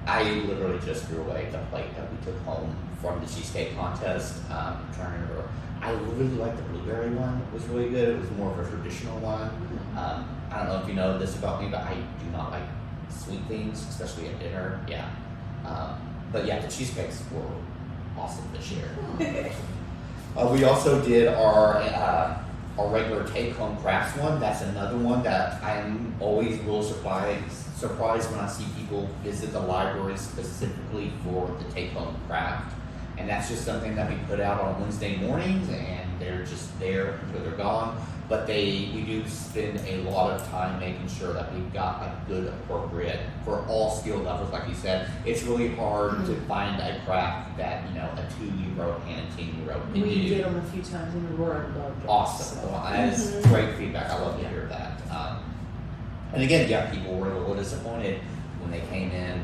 I literally just threw away the plate that we took home from the cheesecake contest. I'm trying to remember. I really liked the blueberry one. It was really good. It was more of a traditional one. I don't know if you know this about me, but I do not like sweet things, especially at dinner. Yeah. But yeah, the cheesecakes were awesome this year. We also did our regular take-home crafts one. That's another one that I'm always real surprised when I see people visit the library specifically for the take-home craft. And that's just something that we put out on Wednesday mornings, and they're just there until they're gone. But we do spend a lot of time making sure that we've got a good, appropriate, for all skill levels, like you said. It's really hard to find a craft that, a 2-year-old and a 10-year-old can do. We did them a few times and we were in love. Awesome. Well, that is great feedback. I love to hear that. And again, yeah, people were a little disappointed when they came in,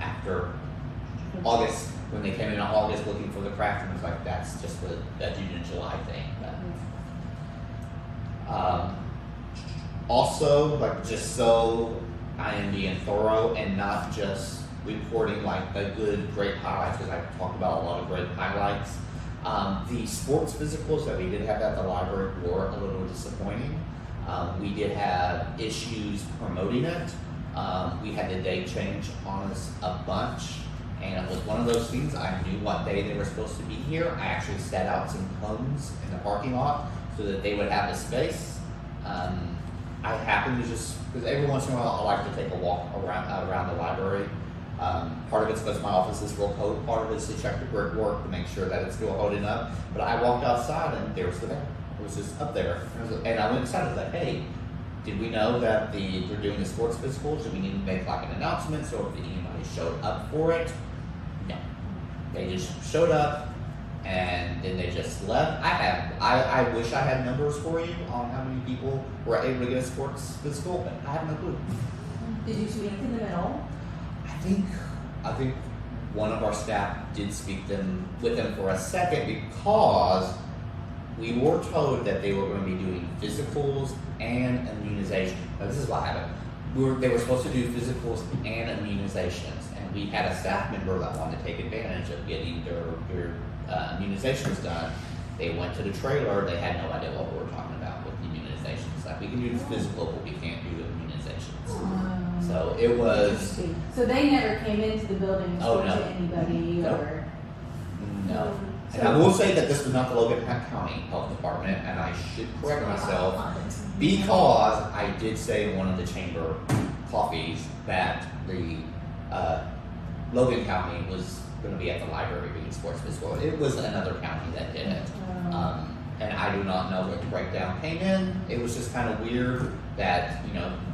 after August, when they came in August looking for the craft, and it was like, that's just that June and July thing. But, also, like, just so I am being thorough and not just reporting like the great highlights, because I talked about a lot of great highlights. The sports physicals that we did have at the library were a little disappointing. We did have issues promoting it. We had the date change on us a bunch, and it was one of those things. I knew what day they were supposed to be here. I actually set out some cones in the parking lot so that they would have a space. I happened to because every once in a while I like to take a walk around the library. Part of it's because my office is real cold. Part of it's to check the brickwork to make sure that it's still holding up. But I walked outside and there was the van. It was just up there. And I went inside and was like, hey, did we know that they're doing the sports physicals? Do we need to make like an announcement so if anybody showed up for it? No. They just showed up and then they just left. I wish I had numbers for you on how many people were able to get a sports physical, but I have no clue. Did you speak to them at all? I think one of our staff did speak with them for a second because we were told that they were going to be doing physicals and immunization. Now, this is what happened. They were supposed to do physicals and immunizations, and we had a staff member that wanted to take advantage of getting their immunizations done. They went to the trailer. They had no idea what we were talking about with the immunizations. Like, we can do the physical, but we can't do the immunizations. So it was. So they never came into the building and spoke no. to anybody, or No. And I will say that this was not the Logan County Health Department, and I should correct myself because I did say in one of the chamber coffees that the Logan County was going to be at the library doing sports physical. It was another county that did it. And I do not know what the breakdown came in. It was just kind of weird that,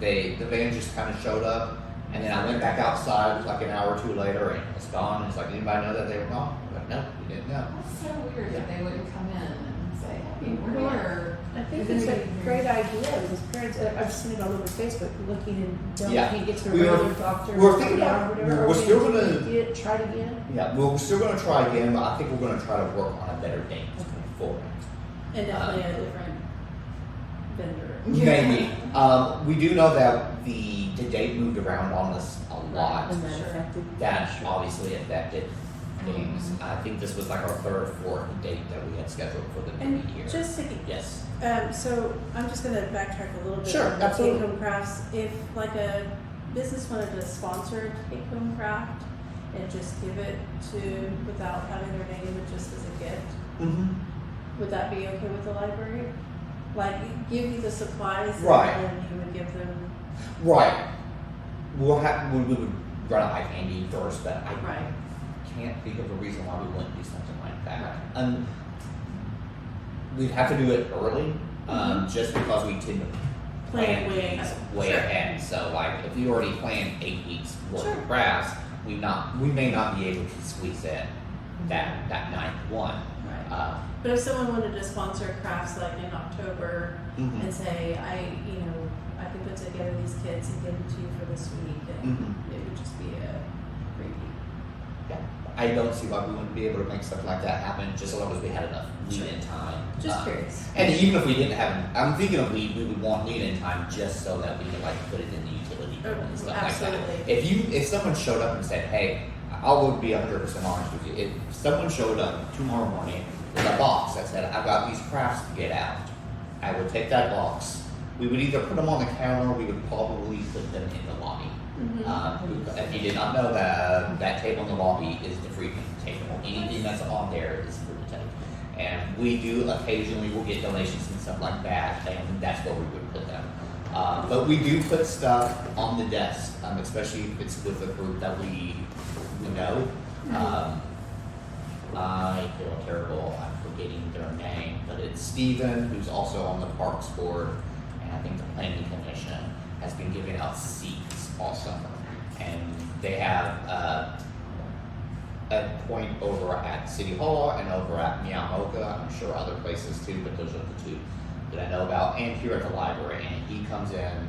the van just kind of showed up, and then I went back outside like an hour or two later and it was gone. And it's like, anybody know that they were gone? I'm like, no, we didn't know. That's so weird that they wouldn't come in and say, hey, we're here. I think it's a great idea because parents, I've seen it all over Facebook, looking and can't get to a regular doctor. We're thinking about, we're still going to, try it again. yeah, we're still going to try again, but I think we're going to try to work on a better date for it. And definitely a different vendor. Maybe. We do know that the date moved around on us a lot. And that affected. That obviously affected things. I think this was like our third or fourth date that we had scheduled for the new And year. just to, Yes. so I'm just gonna backtrack a little bit. Sure, on the absolutely. take-home crafts. If like a business wanted to sponsor a take-home craft and just give it to, without having their name, but just as a gift, Mm-hmm. would that be okay with the library? Like, give you the supplies Right. and then you would give them. Right. We would run it like Andy first, but I Right. can't think of a reason why we wouldn't do something like that. We'd have to do it early, just because we tend to plan way things ahead. way Sure. ahead. So, like, if you already planned 8 weeks worth Sure. of crafts, we may not be able to squeeze in that ninth one. Right. But if someone wanted to sponsor crafts like in October Mhm. and say, I can put together these kits and give them to you for this week, and Mhm. it would just be a repeat. Yeah. I don't see why we wouldn't be able to make something like that happen, just as long as we had enough lead-in time. Just curious. And even if we didn't have, I'm thinking of we would want lead-in time just so that we could like put it in the utility bill and stuff like Absolutely. that. If someone showed up and said, hey, I would be 100% honest with you, if someone showed up tomorrow morning with a box that said, I've got these crafts to get out, I would take that box. We would either put them on the counter, or we would probably put them in the lobby. If you did not know that table in the lobby is the free table. Anything that's on there is free to take. And we do occasionally, we'll get donations and stuff like that, and that's where we would put them. But we do put stuff on the desk, especially if it's with a group that we know. I feel terrible, I'm forgetting their name, but it's Steven, who's also on the Parks Board, and I think the Planning Commission has been giving out seats all summer. And they have a point over at City Hall and over at Miyamoka, I'm sure other places too, but those are the two that I know about, and here at the library. And he comes in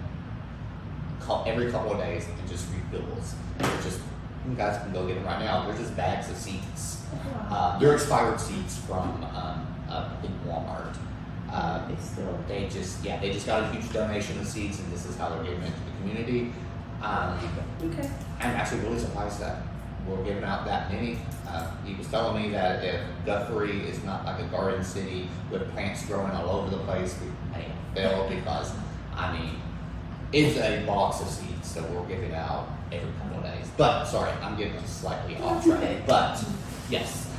every couple of days and just refills. They're just, you guys can go get them right now. They're just bags of seats. They're expired seats from I think Walmart. They just got a huge donation of seats, and this is how they're giving it to the community. Okay. I'm actually really surprised that we're giving out that many. He was telling me that if Guthrie is not like a garden city with plants growing all over the place, we may fail because, I mean, it's a box of seeds that we're giving out every couple of days. But, sorry, I'm getting slightly off track. Okay. But, yes,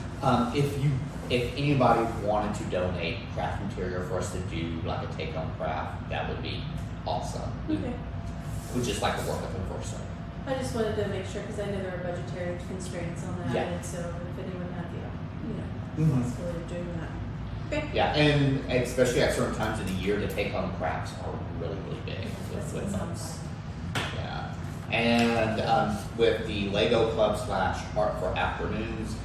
if anybody wanted to donate craft material for us to do like a take-home craft, that would be awesome. Okay. We just like to work with them first. I just wanted to make sure, because I know there are budgetary constraints on that, Yeah. and so if anyone had the, Mhm. possibility of doing that. Okay. Yeah, and especially at certain times of the year, the take-home crafts are really, really big That's with what us. sounds Yeah, and with the Lego Club / Art for Afternoons,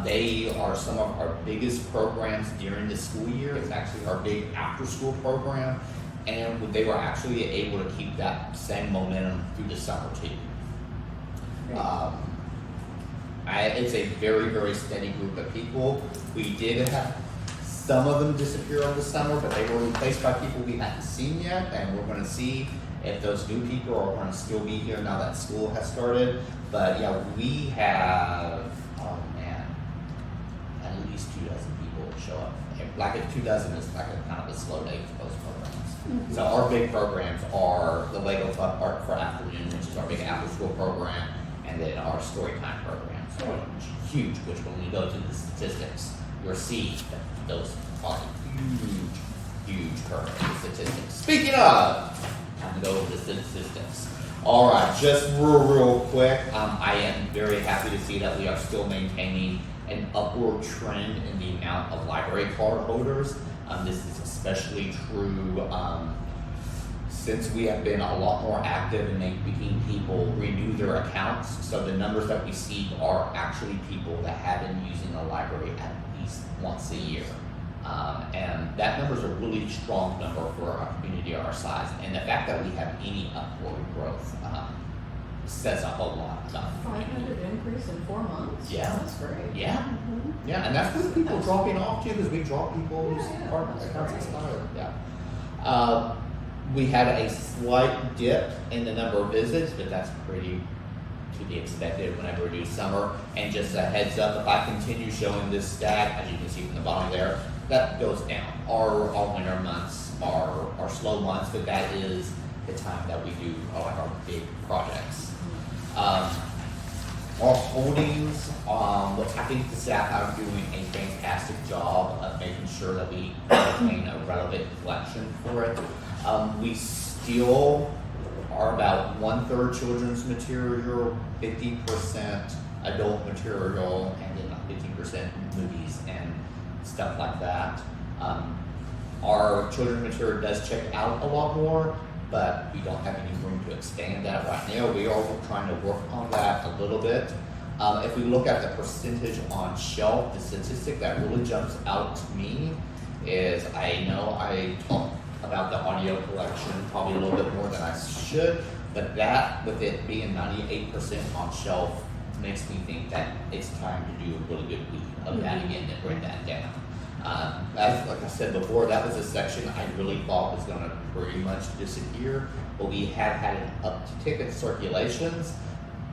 they are some of our biggest programs during the school year. It's actually our big after-school program, and they were actually able to keep that same momentum through the summer too. It's a very, very steady group of people. We did have some of them disappear over the summer, but they were replaced by people we hadn't seen yet, and we're going to see if those new people are going to still be here now that school has started. But yeah, we have, oh man, at least 24 people show up. Like if 24 is like a kind of a slow day for those programs. So our big programs are the Lego Club Art for Afternoon, which is our big after-school program, and then our Storytime programs are huge, which when we go to the statistics, you'll see that those are huge curve in the statistics. Speaking of, time to go over the statistics. All right, just real quick, I am very happy to see that we are still maintaining an upward trend in the amount of library card holders. This is especially true since we have been a lot more active in making people renew their accounts. So the numbers that we see are actually people that have been using the library at least once a year. And that number is a really strong number for a community our size. And the fact that we have any upward growth says a whole lot about the community. 500 increase in 4 months? Yeah. That's great. Yeah, yeah, and that's with people dropping off too, because we drop people's accounts expired. Yeah. We had a slight dip in the number of visits, but that's pretty to be expected whenever we do summer. And just a heads up, if I continue showing this stat, as you can see from the bottom there, that goes down. Our winter months are slow months, but that is the time that we do our big projects. Our holdings, I think the staff are doing a fantastic job of making sure that we maintain a relevant collection for it. We still are about 1/3 children's material, 50% adult material, and then 50% movies and stuff like that. Our children's material does check out a lot more, but we don't have any room to expand that right now. We are trying to work on that a little bit. If we look at the percentage on shelf, the statistic that really jumps out to me is, I know I talked about the audio collection probably a little bit more than I should, but that, with it being 98% on shelf, makes me think that it's time to do a really good week of that again and bring that down. As like I said before, that was a section I really thought was going to pretty much disappear, but we have had an uptick in circulations,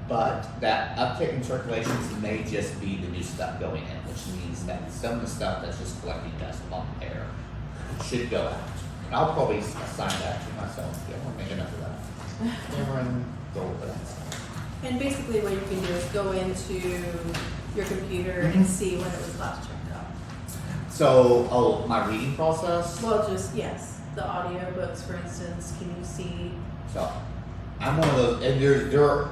but that uptick in circulations may just be the new stuff going in, which means that some of the stuff that's just collecting dust on there should go out. And I'll probably assign that to myself. Yeah, I'll make enough of that. Cameron, go over that stuff. And basically what you can do is go into your computer and see when it was last checked out. So, my reading process. Well, just, yes, the audio books, for instance, can you see? So, I'm one of those, and there are,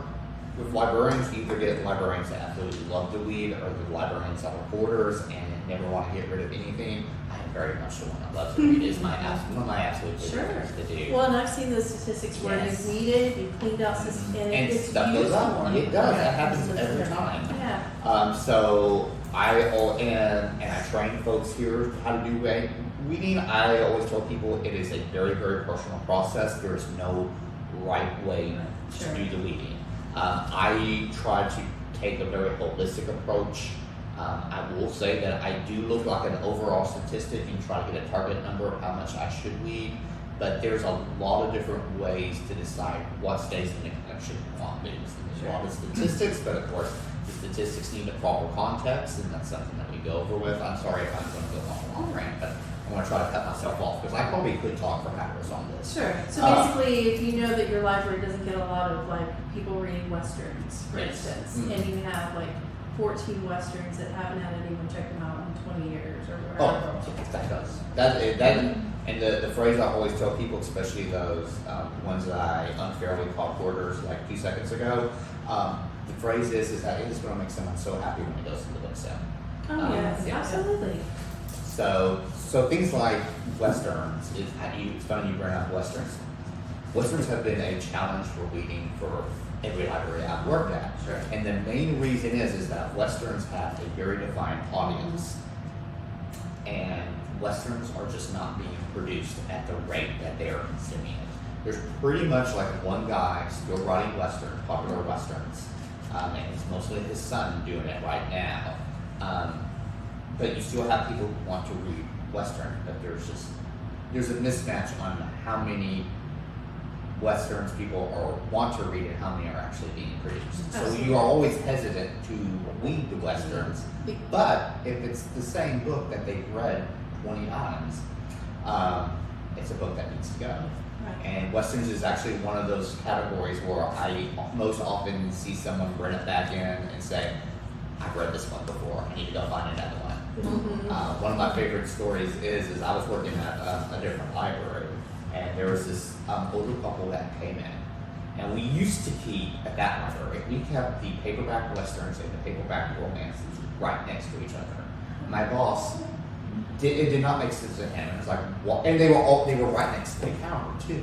with librarians, you either get librarians that absolutely love to read, or the librarians that are hoarders and never want to get rid of anything. I am very much the one that loves to read. It's one of my absolute favorite things to do. Well, and I've seen those statistics where Yes. you weeded, you cleaned out, and And it's stuff goes useful. up. It does. That happens every time. Yeah. So and I train folks here how to do reading. I always tell people it is a very, very personal process. There is no right way Sure. to do the weeding. I try to take a very holistic approach. I will say that I do look like an overall statistic and try to get a target number of how much I should weed, but there's a lot of different ways to decide what stays in the collection and what moves. There's a lot of statistics, but of course, the statistics need a proper context, and that's something that we go over with. I'm sorry if I'm going to go on a long rant, but I'm going to try to cut myself off because I probably could talk for hours on this. Sure. So basically, if you know that your library doesn't get a lot of like people reading westerns, for Yes. instance, Mhm. and you have like 14 westerns that haven't had anyone check them out in 20 years or Oh, whatever. that does. And the phrase I always tell people, especially those ones that I unfairly called hoarders like 2 seconds ago, the phrase is that it is going to make someone so happy when it goes to the book sale. Oh yes, yeah. absolutely. So things like westerns, it's funny you bring up westerns. Westerns have been a challenge for reading for every library I've worked at. Sure. And the main reason is that westerns have a very defined audience, and westerns are just not being produced at the rate that they are consuming it. There's pretty much like one guy still writing westerns, popular westerns, and it's mostly his son doing it right now. But you still have people who want to read western, but there's a mismatch on how many westerns people want to read and how many are actually being produced. So Absolutely. you are always hesitant to read the westerns, but if it's the same book that they've read 20 times, it's a book that needs to go. Right. And westerns is actually one of those categories where I most often see someone bring it back in and say, I've read this one before, I need to go find another one. Mhm. One of my favorite stories is I was working at a different library, and there was this older couple that came in. And we used to keep, at that library, we kept the paperback westerns and the paperback romances right next to each other. My boss, it did not make sense to him. It was like, and they were right next to the counter too.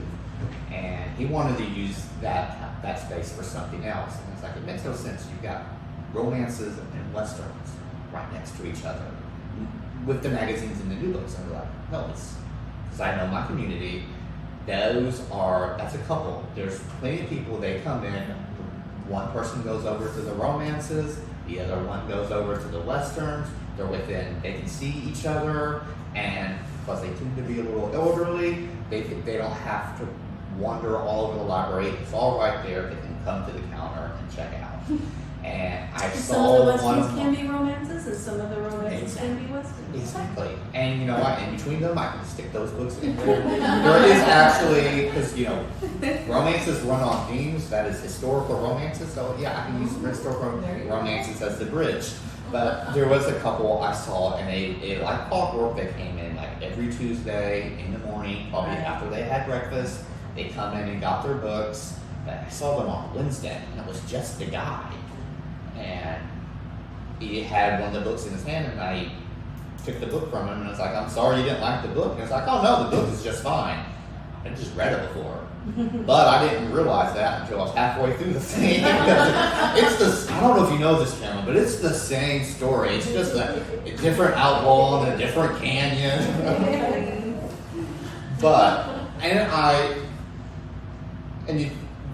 And he wanted to use that space for something else. And it's like, it makes no sense. You've got romances and westerns right next to each other with the magazines and the new books. And we're like, no, it's because I know my community. That's a couple. There's plenty of people, they come in, one person goes over to the romances, the other one goes over to the westerns, they can see each other, and because they tend to be a little elderly, they don't have to wander all over the library, it's all right there, they can come to the counter and check out. And I Some saw of the one westerns can be romances, and some of the romances can be westerns. Exactly. And you know what? In between them, I can stick those books in there. There is actually, because, romances run on themes, that is historical romances. So, yeah, I can use historical romances as the bridge. But there was a couple I saw, and they like clockwork, they came in like every Tuesday in the morning, probably after they had breakfast. They come in and got their books. But I saw them on Wednesday, and it was just a guy. And he had one of the books in his hand, and I took the book from him, and I was like, I'm sorry you didn't like the book. And he was like, oh no, the book is just fine. I just read it before. But I didn't realize that until I was halfway through the thing. I don't know if you know this, gentleman, but it's the same story. It's just a different outlaw and a different canyon.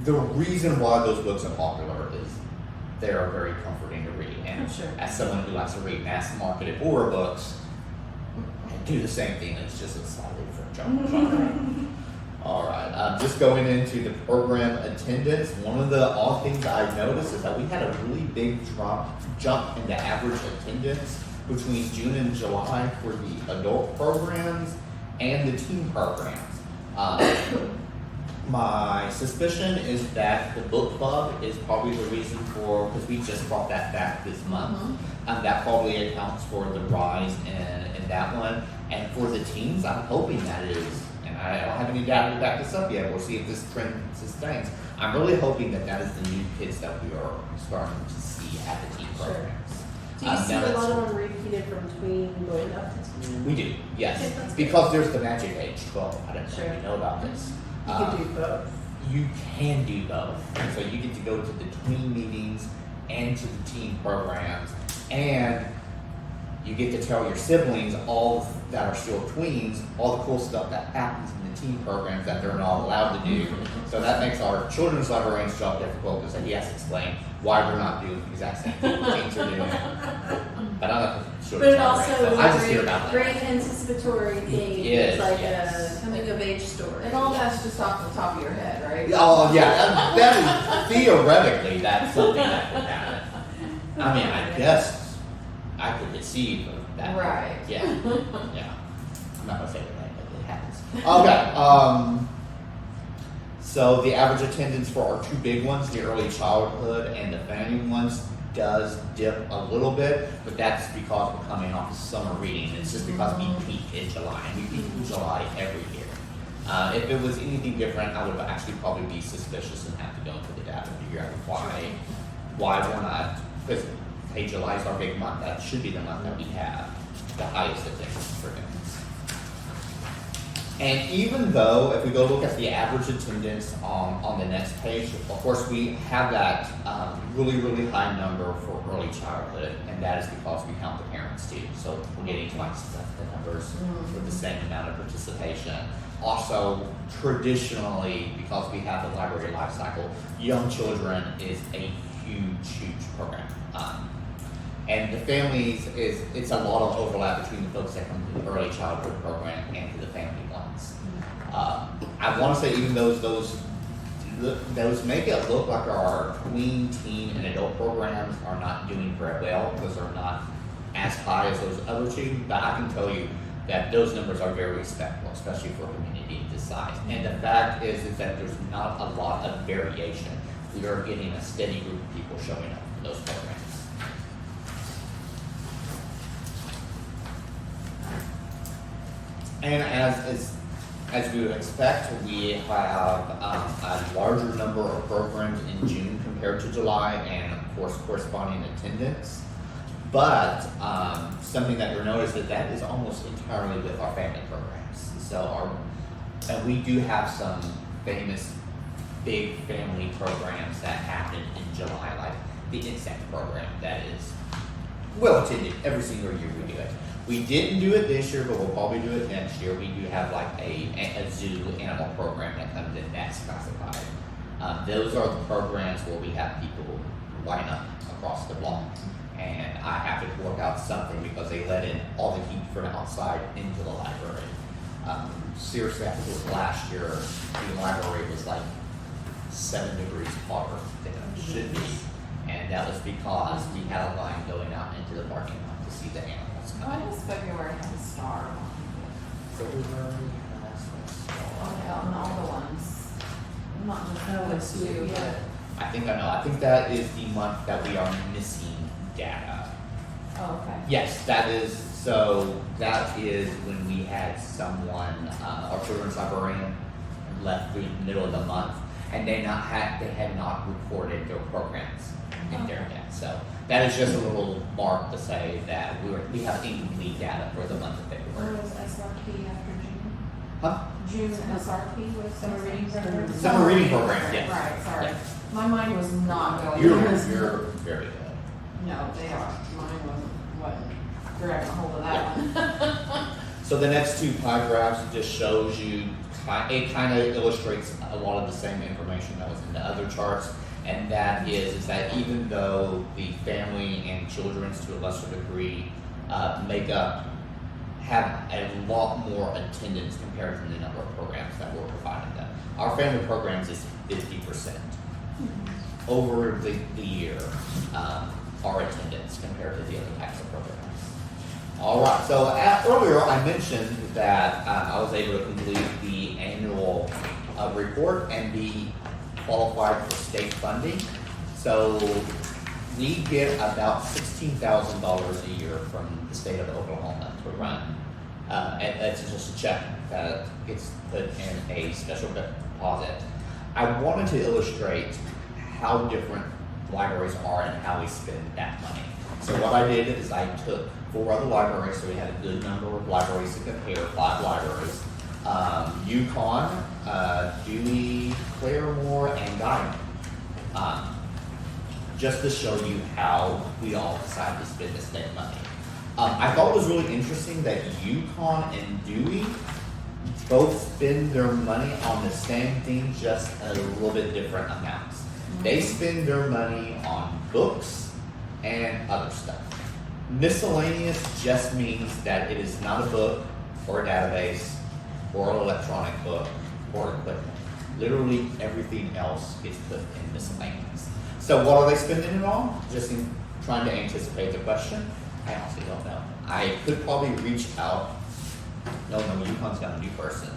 The reason why those books are popular is they are very comforting to read. And Sure. as someone who likes to read mass marketed horror books, I do the same thing. It's just a slightly different genre. All right. Just going into the program attendance, one of the odd things I noticed is that we had a really big jump in the average attendance between June and July for the adult programs and the teen programs. My suspicion is that the book club is probably the reason because we just brought that back this month. That probably accounts for the rise in that one. And for the teens, I'm hoping that is, and I don't have any data to back this up yet, we'll see if this trend sustains. I'm really hoping that is the new kids that we are starting to see at the teen programs. Do you see now a that's- lot of them repeated from tween going up to teen? We do, yes. Okay, that's good. Because there's the magic age 12. I don't know Sure. if you know about this. You can do both. You can do both. So you get to go to the tween meetings and to the teen programs. And you get to tell your siblings all that are still tweens, all the cool stuff that happens in the teen programs that they're not allowed to do. So that makes our children's librarian's job difficult because he has to explain why we're not doing the exact same thing the teens are doing. But I'm not the But children's it librarian, also so is I a just hear great, about that. great anticipatory thing. Yes, It's like yes. a coming of age story. And all that's just off the top of your head, right? Oh yeah, that is theoretically that's something that could happen. I mean, I guess I could conceive of that. Right. Yeah. Yeah. I'm not gonna say the name, but it happens. Okay. So the average attendance for our two big ones, the early childhood and the family ones, does dip a little bit, but that's because we're coming off of summer reading. It's just because we peak in July, and we peak in July every year. If it was anything different, I would actually probably be suspicious and have to go into the data and figure out why we're not. Because hey, July is our big month. That should be the month that we have the highest attendance for students. And even though, if we go look at the average attendance on the next page, of course we have that really, really high number for early childhood, and that is because we count the parents too. So we're getting twice the numbers with the same amount of participation. Also, traditionally, because we have the library life cycle, young children is a huge program. And the families it's a lot of overlap between the folks that come to the early childhood program and to the family ones. I want to say even those make it look like our tween, teen, and adult programs are not doing very well because they're not as high as those other two. But I can tell you that those numbers are very respectable, especially for a community this size. And the fact is that there's not a lot of variation. We are getting a steady group of people showing up for those programs. And as we would expect, we have a larger number of programs in June compared to July, and of course corresponding attendance. But something that you'll notice that is almost entirely with our family programs. So and we do have some famous big family programs that happen in July, like the insect program that is well attended every single year we do it. We didn't do it this year, but we'll probably do it next year. We do have like a zoo animal program that comes in that's classified. Those are the programs where we have people line up across the block. And I have to work out something because they let in all the heat from outside into the library. Seriously, I think it was last year, the library was like 7 degrees hotter than it should be. And that was because we had a line going out into the parking lot to see the animals. Why does February have a star on it? February has a star. Yeah, on all the ones. Not just those two, but. I think I know. I think that is the month that we are missing data. Oh, okay. Yes, that is. So that is when we had someone, our children's librarian, left through the middle of the month, and they had not recorded their programs in there yet. So that is just a little mark to say that we have incomplete data for the month of Where February. was SRP after June? Huh? June SRP was summer reading program. Summer reading program, yes. Right, sorry. Yeah. My mind was not going. You're there. very good. No, they are. Mine wasn't grabbing a hold of that one. So the next two pie graphs just shows you, it kind of illustrates a lot of the same information that was in the other charts. And that is that even though the family and children's to a lesser degree have a lot more attendance compared to the number of programs that we're providing them. Our family programs is 50% over the year, our attendance compared to the other types of programs. All right, so earlier I mentioned that I was able to complete the annual report and be qualified for state funding. So we get about $16,000 a year from the state of Oklahoma to run. And that's just a check that gets put in a special deposit. I wanted to illustrate how different libraries are and how we spend that money. So what I did is I took 4 other libraries, so we had a good number of libraries to compare, 5 libraries. Yukon, Dewey, Claremore, and Guthrie. Just to show you how we all decide to spend the state money. I thought it was really interesting that Yukon and Dewey both spend their money on the same thing, just a little bit different amounts. They spend their money on books and other stuff. Miscellaneous just means that it is not a book or a database or an electronic book or equipment. Literally everything else is put in miscellaneous. So what are they spending it on? Just in trying to anticipate the question, I honestly don't know. I could probably reach out. No, Yukon's got a new person.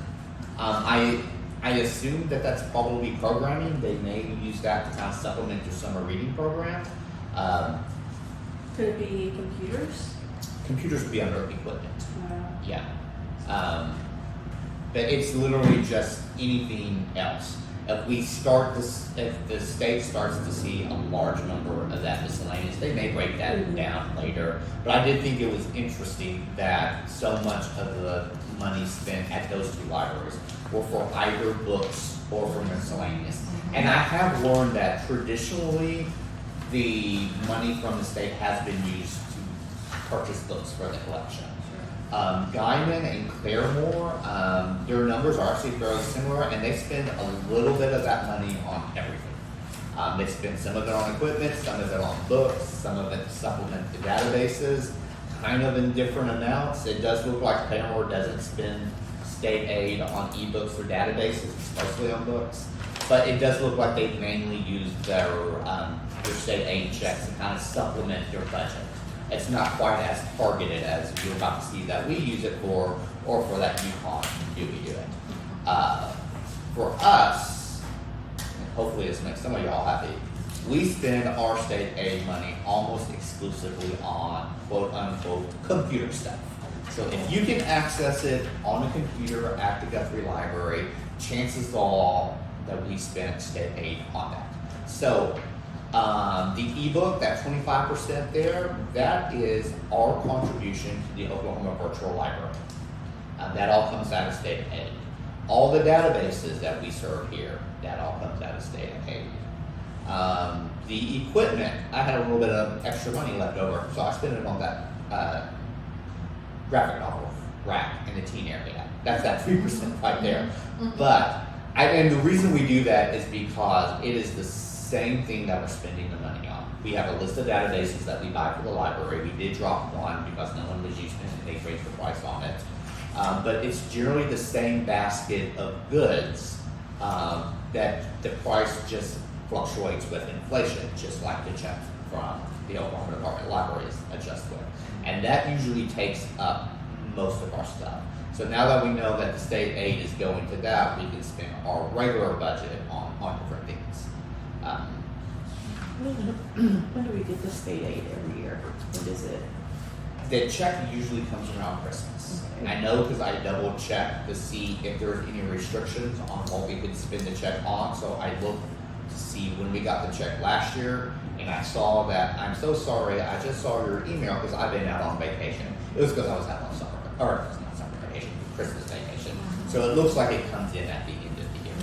I assume that that's probably programming. They may use that to kind of supplement their summer reading program. Could it be computers? Computers would be under equipment. Yeah. But it's literally just anything else. If we start this, if the state starts to see a large number of that miscellaneous, they may break that down later. But I did think it was interesting that so much of the money spent at those two libraries were for either books or for miscellaneous. And I have learned that traditionally the money from the state has been used to purchase books for the collection. Guyman and Claremore, their numbers are actually fairly similar, and they spend a little bit of that money on everything. They spend some of it on equipment, some of it on books, some of it to supplement the databases, kind of in different amounts. It does look like Claremore doesn't spend state aid on ebooks or databases, especially on books, but it does look like they mainly use their state aid checks to kind of supplement their budget. It's not quite as targeted as you're about to see that we use it for, or for that Yukon do we do it. For us, and hopefully this makes some of y'all happy, we spend our state aid money almost exclusively on quote unquote computer stuff. So if you can access it on a computer at the Guthrie Library, chances are that we spent state aid on that. So the ebook, that 25% there, that is our contribution to the Oklahoma Virtual Library. That all comes out of state aid. All the databases that we serve here, that all comes out of state aid. The equipment, I had a little bit of extra money left over, so I spent it on that graphic novel rack in the teen area. That's that 3% right there. But, and the reason we do that is because it is the same thing that we're spending the money on. We have a list of databases that we buy for the library. We did drop one because no one was using it and they raised the price on it. But it's generally the same basket of goods that the price just fluctuates with inflation, just like the check from the Oklahoma Department of Libraries adjusts with. And that usually takes up most of our stuff. So now that we know that the state aid is going to that, we can spend our regular budget on different things. When do we get the state aid every year? What is it? The check usually comes around Christmas. Okay. I know because I double checked to see if there was any restrictions on what we could spend the check on. So I looked to see when we got the check last year, and I saw that, I'm so sorry, I just saw your email because I've been out on vacation. It was because I was out on summer, or not summer vacation, Christmas vacation. So it looks like it comes in at the end of the year.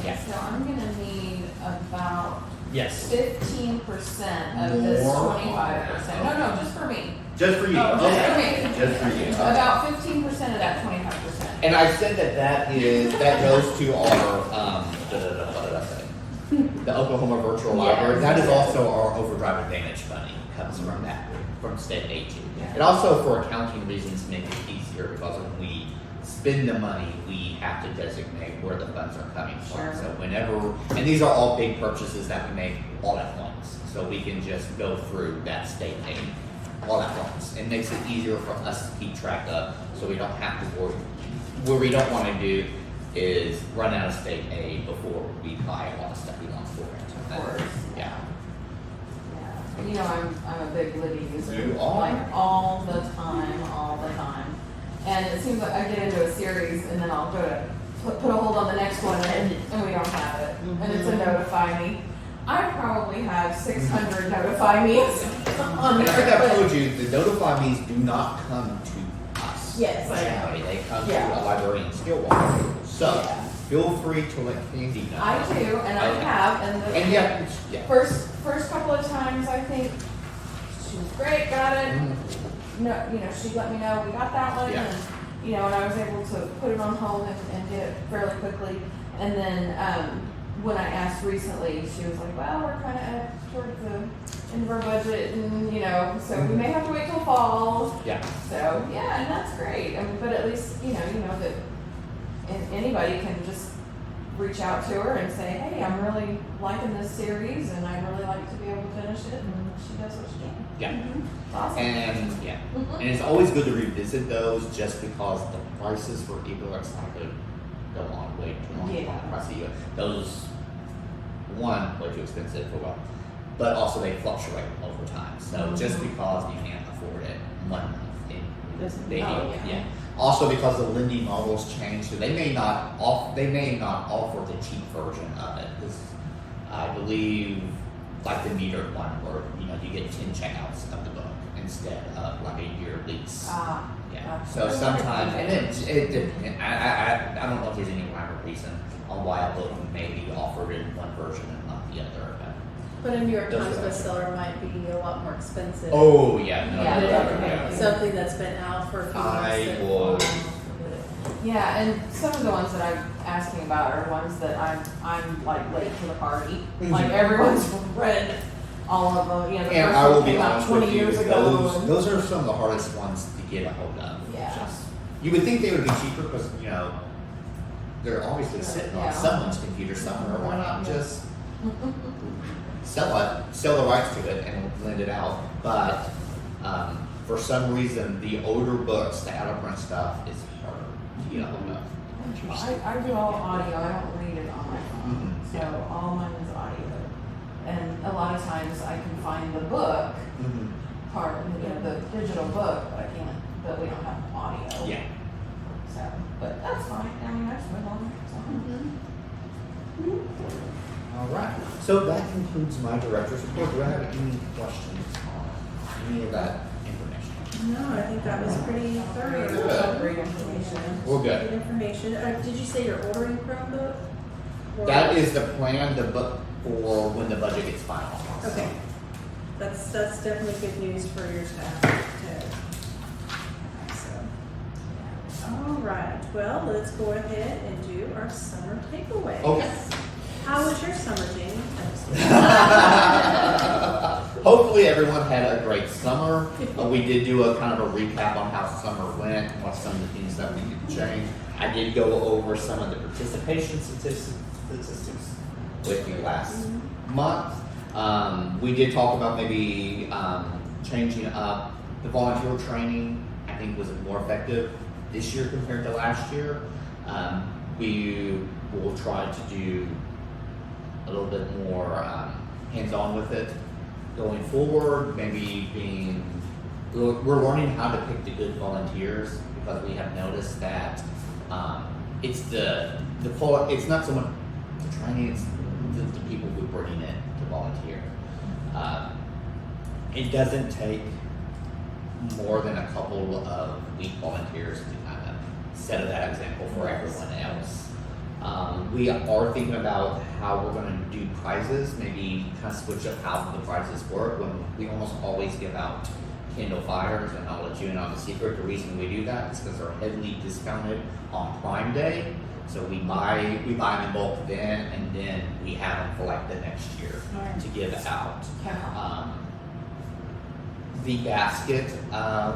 Yeah. So I'm gonna need about Yes. 15% of this More? 25%. No, just for me. Just for you. Oh, just for me. Just for you. Okay. About 15% of that 25%. And I said that goes to our, what did I say? The Oklahoma Virtual Library. That is also our Overdrive Advantage money, comes from that, from state aid too. Yeah. And also for accounting reasons, make it easier because when we spend the money, we have to designate where the funds are coming from. Sure. So whenever, and these are all big purchases that we make all at once. So we can just go through that state aid all at once. It makes it easier for us to keep track of, so we don't have to worry. What we don't want to do is run out of state aid before we buy a lot of stuff we want for it. Of course. Yeah. Yeah. You know, I'm a big Libby user. You are? Like all the time. And it seems like I get into a series and then I'll go to put a hold on the next one and we don't have it. And it's a notify me. I probably have 600 notify me's on And I think there. I told you, the notify me's do not come to us. Yes, I know. Generally, they come Yeah. to a library in Stillwater. So, Yeah. feel free to let Candy know. I do, and I Okay. have, and the And yeah, yeah. first couple of times I think she was great, got it. no, she let me know, we got that one, Yeah. and, and I was able to put it on hold and get it fairly quickly. And then, when I asked recently, she was like, well, we're kind of towards the end of our budget, and, so we may have to wait till fall. Yeah. So, yeah, and that's great. I mean, but at least, you know that anybody can just reach out to her and say, hey, I'm really liking this series, and I'd really like to be able to finish it, and she does what she can. Yeah. It's awesome. And yeah, and it's always good to revisit those just because the prices for ebooks are going to go on way too long. Yeah. Pricey. Those, one, way too expensive for what, but also they fluctuate over time. So just because you can't afford it one month, Doesn't- they oh, yeah. yeah. Also because the lending models change, so they may not offer the cheap version of it. This, I believe, like the metered one, where you get 10 checkouts of the book instead of like a year lease. Yeah. So sometimes, and it depends. I don't know if there's any rhyme or reason on why a book may be offered in one version and not the other. But a New York Those Times are- bestseller might be a lot more expensive. Oh yeah, no, Yeah, no, no, definitely. no. Something that's been out for a few months. I that- would. Yeah, and some of the ones that I'm asking about are ones that I'm like late to the party. Like everyone's read all of them. The And first I will one be came out honest 20 with you, years ago. those are some of the hardest ones to get a hold of. Yeah. Just, you would think they would be cheaper because they're obviously sitting Yeah. on someone's computer somewhere. Why not Yeah. just sell the rights to it and lend it out? But for some reason, the older books, the out of print stuff, is harder to get a hold of. I do all audio. I don't read it on my phone. Mhm. So all mine is audio. And a lot of times I can find the book part, the digital book, but we don't have audio. Yeah. So, but that's fine. I mean, I just went on. All right. So that concludes my director's report. Do I have any questions on any of that information? No, I think that was pretty thorough. Good. Great information. We're good. Good information. Did you say you're ordering Chromebook? Or- That is the plan, the book for when the budget gets finalized. Okay. That's definitely good news for your staff too. So, all right. Well, let's go ahead and do our summer takeaways. Okay. How was your summer, Jamie? Hopefully everyone had a great summer. We did do a kind of a recap on how summer went, what some of the things that we could change. I did go over some of the participation statistics with you last month. We did talk about maybe changing up the volunteer training. I think was more effective this year compared to last year. We will try to do a little bit more hands-on with it going forward. Maybe we're learning how to pick the good volunteers because we have noticed that it's it's not so much the training, it's the people who bring it to volunteer. It doesn't take more than a couple of weak volunteers to kind of set that example for everyone else. We are thinking about how we're going to do prizes, maybe kind of switch up how the prizes work. When we almost always give out Kindle Fires, and I'll let you in on the secret. The reason we do that is because they're heavily discounted on Prime Day. So we buy them in bulk then, and then we have them for like the next year to give out. The basket,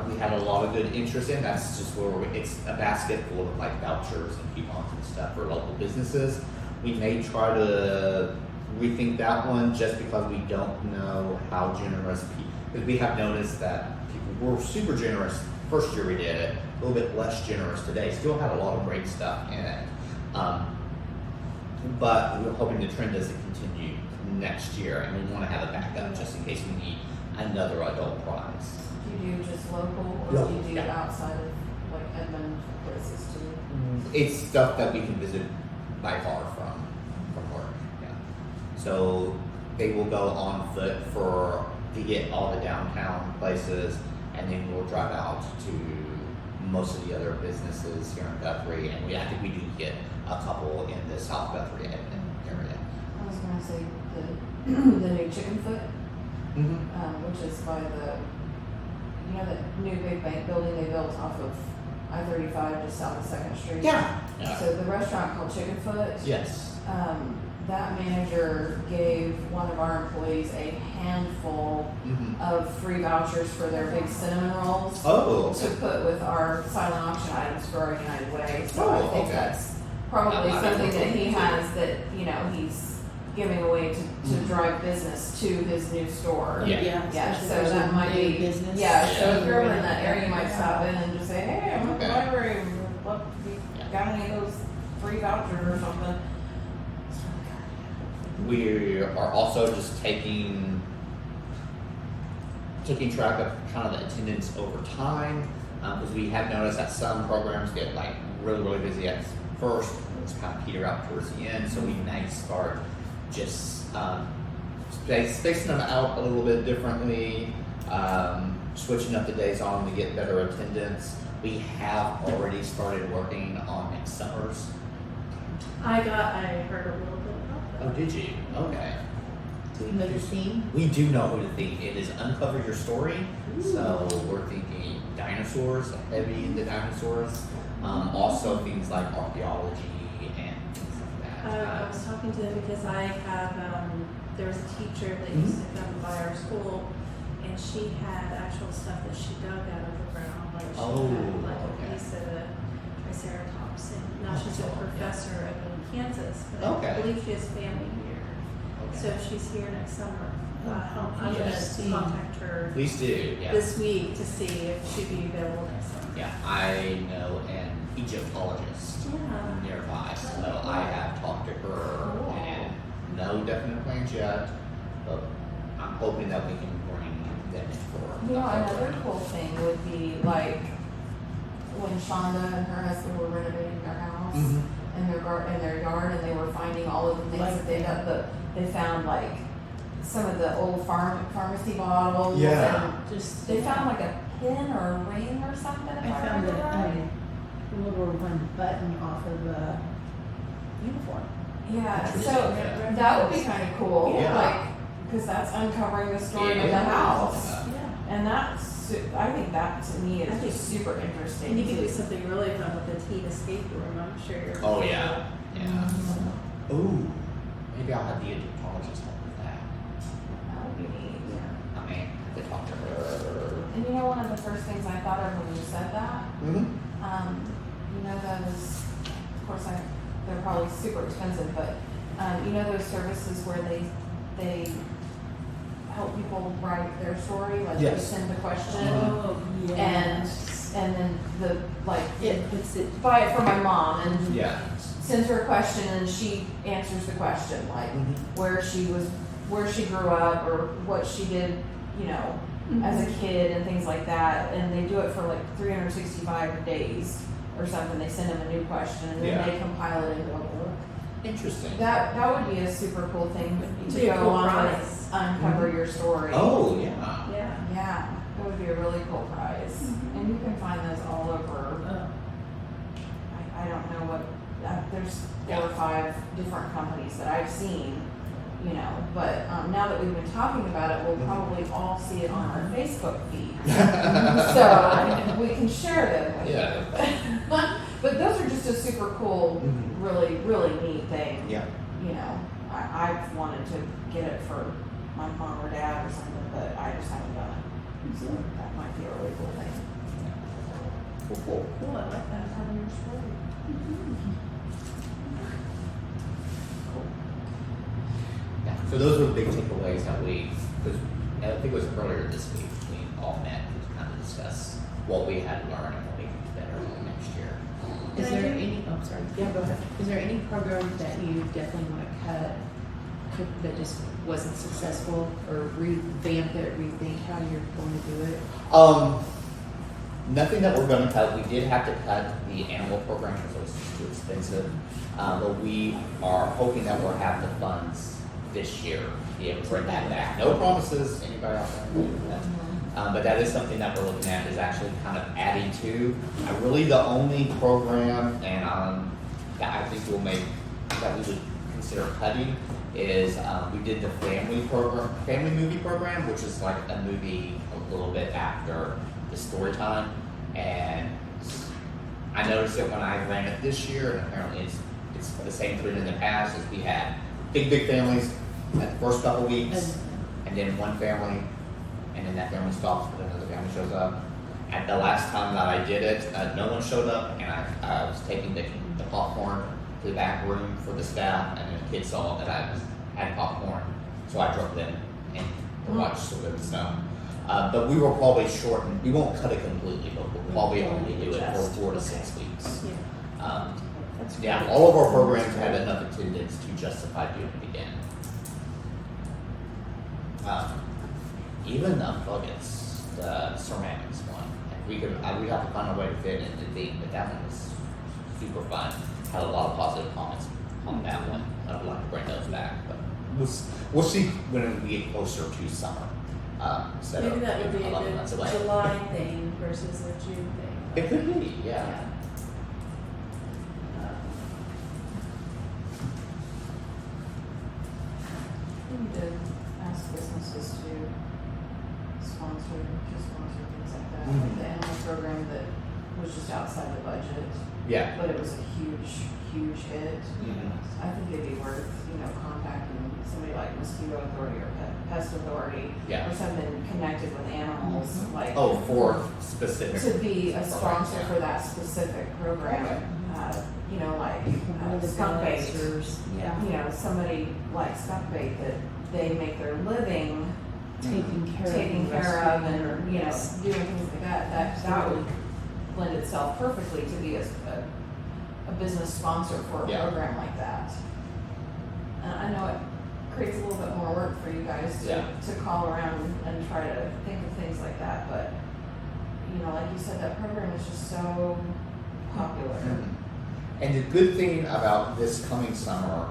we had a lot of good interest in. That's just where it's a basket full of like vouchers and coupons and stuff for local businesses. We may try to rethink that one just because we don't know how generous people, because we have noticed that people were super generous first year we did it, a little bit less generous today. Still had a lot of great stuff in it. But we're hoping the trend doesn't continue next year, and we want to have a backup just in case we need another adult prize. Do you do just local, or Yeah. do you do Yeah. outside of like Edmond places too? It's stuff that we can visit by car from work. Yeah. So they will go on foot to get all the downtown places, and then we'll drive out to most of the other businesses here in Guthrie, and I think we do get a couple in the South Guthrie area. I was gonna say the new Chicken Foot, which is by the you know that new big bank building they built off of I-35 just south of 2nd Street? Yeah. Yeah. So the restaurant called Chickenfoot, Yes. that manager gave one of our employees a handful Mm-hmm. of free vouchers for their big cinnamon rolls Oh. to put with our silent auction items for our United Way. So Oh, I think okay. that's probably Not something bad. that he has that, you know, he's giving away to Mhm. drive business to his new store. Yeah. Yeah, especially so if there's that a might new be, business. yeah, so Yeah. if you're ever in that area, you might stop in and just say, hey, I'm at the Okay. library, look, you Yeah. got any of those free vouchers or something? We are also just taking track of kind of the attendance over time, because we have noticed that some programs get like really busy at first, and it's kind of peter out towards the end. So we may start just spacing them out a little bit differently, switching up the days on to get better attendance. We have already started working on next summer's. I heard a little bit about that. Oh, did you? Okay. Do we know the theme? We do know who to think. It is Uncover Your Story. So we're thinking dinosaurs, heavy into dinosaurs. Also things like archaeology and things like that. I was talking to them because I have, there was a teacher that used to come by our school, and she had actual stuff that she dug out of the ground. Like she had like a okay. piece of a triceratops, and now she's a professor up in Kansas. But Okay. I believe she has family here. So if she's here next summer, I'm gonna Yes. contact her Please do. Yeah. this week to see if she'd be available next summer. Yeah. I know an Egyptologist Yeah. nearby, so I have talked to her, Cool. and no definite plans yet, but I'm hoping that we can bring them in for. You know, October. another cool thing would be like when Shonda and her husband were renovating their house Mhm. in their yard, and they were finding all of the things that they got. They found like some of the old pharmacy bottles. Yeah. And Just they found like a pin or a ring or something. If I found remember right. a little one button off of a uniform. Yeah, Interesting, so yeah. that would be kind of cool. Yeah. Like, because that's uncovering the story It of the is. house. Yeah. And I think that to me I is think- just super interesting. And you could do to- something really fun with the heat escape room, I'm sure you're. Oh yeah. Yeah. Mhm. Ooh. Maybe I'll have the Egyptologist help with that. That would be neat. Yeah. I mean, I could talk to her. And you know, one of the first things I thought of when you said that, Mm-hmm. you know, those, of course, they're probably super expensive, but you know those services where they help people write their story, like they Yes. send the question, Oh, and then the like It puts it, buy it for my mom and Yeah. sends her a question and she answers the question, like Mm-hmm. where she grew up or what she did, you know, as a kid and things like that. And they do it for like 365 days or something. They send them a new question and then Yeah. they compile it into a book. Interesting. That would be a super cool thing to Be a go cool on prize. with Uncover Your Story. Oh yeah. yeah. Yeah, that would be a really cool prize. Mhm. And you can find those all over. Oh. I don't know what, there's 4 or 5 different companies that I've seen, you know, but now that we've been talking about it, we'll probably all see it on our Facebook feed. So we can share them with Yeah. you. But those are just a super cool, Mhm. really neat thing. Yeah. You know, I've wanted to get it for my mom or dad or something, but I just haven't done it. So that might be a really cool thing. Cool. Cool, I like that. Having your story. Yeah. So those were the big takeaways that because I think it was earlier this week, we all met to kind of discuss what we had learned and what we can do better next year. Is there any, oh, sorry. Yeah, go ahead. Is there any program that you definitely want to cut that just wasn't successful, or revamp it, rethink how you're going to do it? Nothing that we're going to cut. We did have to cut the animal program because it was just too expensive. But we are hoping that we'll have the funds this year to be able to bring that back. No promises. Anybody out there? But that is something that we're looking at, is actually kind of adding to. Really the only program and that I think that we would consider cutting is we did the family movie program, which is like a movie a little bit after the story time, and I noticed it when I ran it this year, and apparently it's the same trend in the past, as we had big families at the first couple weeks, and then one family, and then that family stops, but another family shows up. And the last time that I did it, no one showed up, and I was taking the popcorn to the back room for the staff, and then the kids saw that I had popcorn, so I drove them in to watch some of the snow. But we will probably shorten, we won't cut it completely, but we'll probably only do it for 4 to 6 weeks. Yeah, all of our programs have enough attendance to justify doing it again. Even Nuggets, the ceramics one, we'd have to find a way to fit in the theme, but that one was super fun. Had a lot of positive comments on that one. I'd like to bring those back, but we'll see when we get closer to summer. Maybe that would be a 11 good months away. July thing versus a June thing. It could be, yeah. We need to ask businesses to sponsor things like that. Mhm. Like the animal program that was just outside the budget, Yeah. but it was a huge hit. Mhm. I think it'd be worth, contacting somebody like Mosquito Authority or Pest Authority Yeah. or something connected with animals, like Oh, for specific. to be a sponsor Yeah. for that specific program. Okay. One of the Skunk bait. advisors, yeah, Somebody like skunk bait that they make their living taking care taking of. care of and, doing things like that would lend itself perfectly to be a business sponsor for a Yeah. program like that. I know it creates a little bit more work for you guys Yeah. to call around and try to think of things like that, but, like you said, that program is just so popular. Mhm. And the good thing about this coming summer,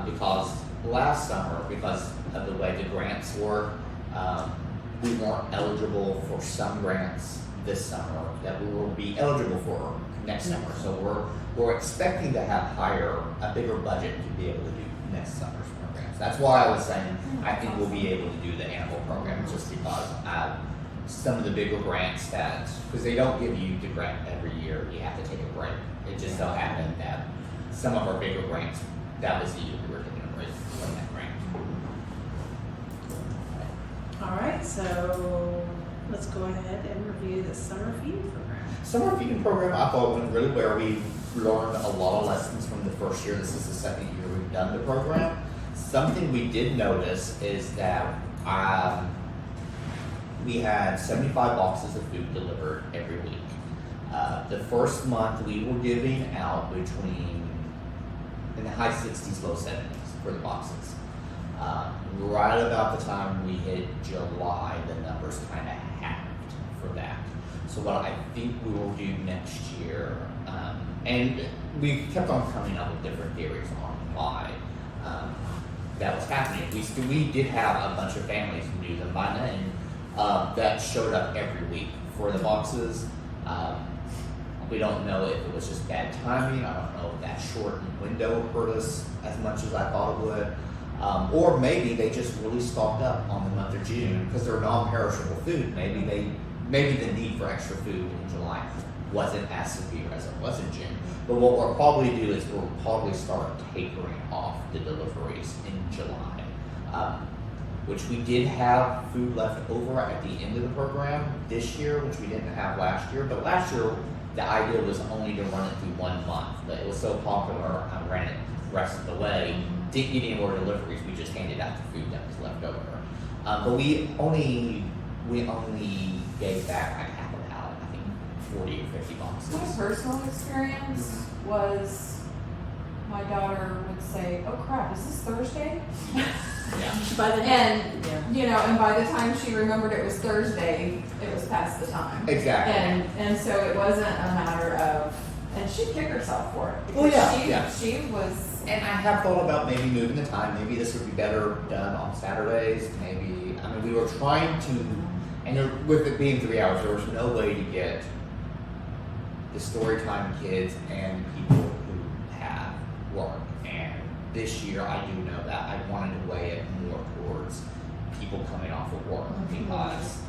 because last summer, because of the way the grants were, we weren't eligible for some grants this summer that we will be eligible for next summer. So we're expecting to have a bigger budget to be able to do next summer's programs. That's why I was saying I think we'll be able to do the animal program, just because some of the bigger grants because they don't give you the grant every year, you have to take a break. It just so happened that some of our bigger grants, that was the year we were taking a break from that grant. All right, so let's go ahead and review the summer feeding program. Summer feeding program I thought went really well. We learned a lot of lessons from the first year. This is the second year we've done the program. Something we did notice is that we had 75 boxes of food delivered every week. The first month we were giving out between in the high 60s, low 70s for the boxes. Right about the time we hit July, the numbers kind of halved for that. So what I think we will do next year, and we kept on coming up with different theories on why that was happening. We did have a bunch of families who knew them by name that showed up every week for the boxes. We don't know if it was just bad timing. I don't know if that shortened window hurt us as much as I thought it would. Or maybe they just really stocked up on the month of June because they're non-perishable food. Maybe the need for extra food in July wasn't as severe as it was in June. But what we'll probably do is we'll probably start tapering off the deliveries in July. Which we did have food left over at the end of the program this year, which we didn't have last year. But last year, the idea was only to run it through 1 month. But it was so popular, I ran it the rest of the way. Didn't get any more deliveries. We just handed out the food that was left over. But we only gave back like half a pallet, I think 40 or 50 boxes. My personal experience was my daughter would say, "Oh crap, is this Thursday?" Yeah. By the And yeah. and by the time she remembered it was Thursday, it was past the time. Exactly. And so it wasn't a matter of, and she'd kick herself for it. Oh, because yeah. she was. And I have thought about maybe moving the time. Maybe this would be better done on Saturdays. We were trying to, and with it being 3 hours, there was no way to get the storytime kids and people who have work. And this year, I do know that I wanted to weigh it more towards people coming off of work because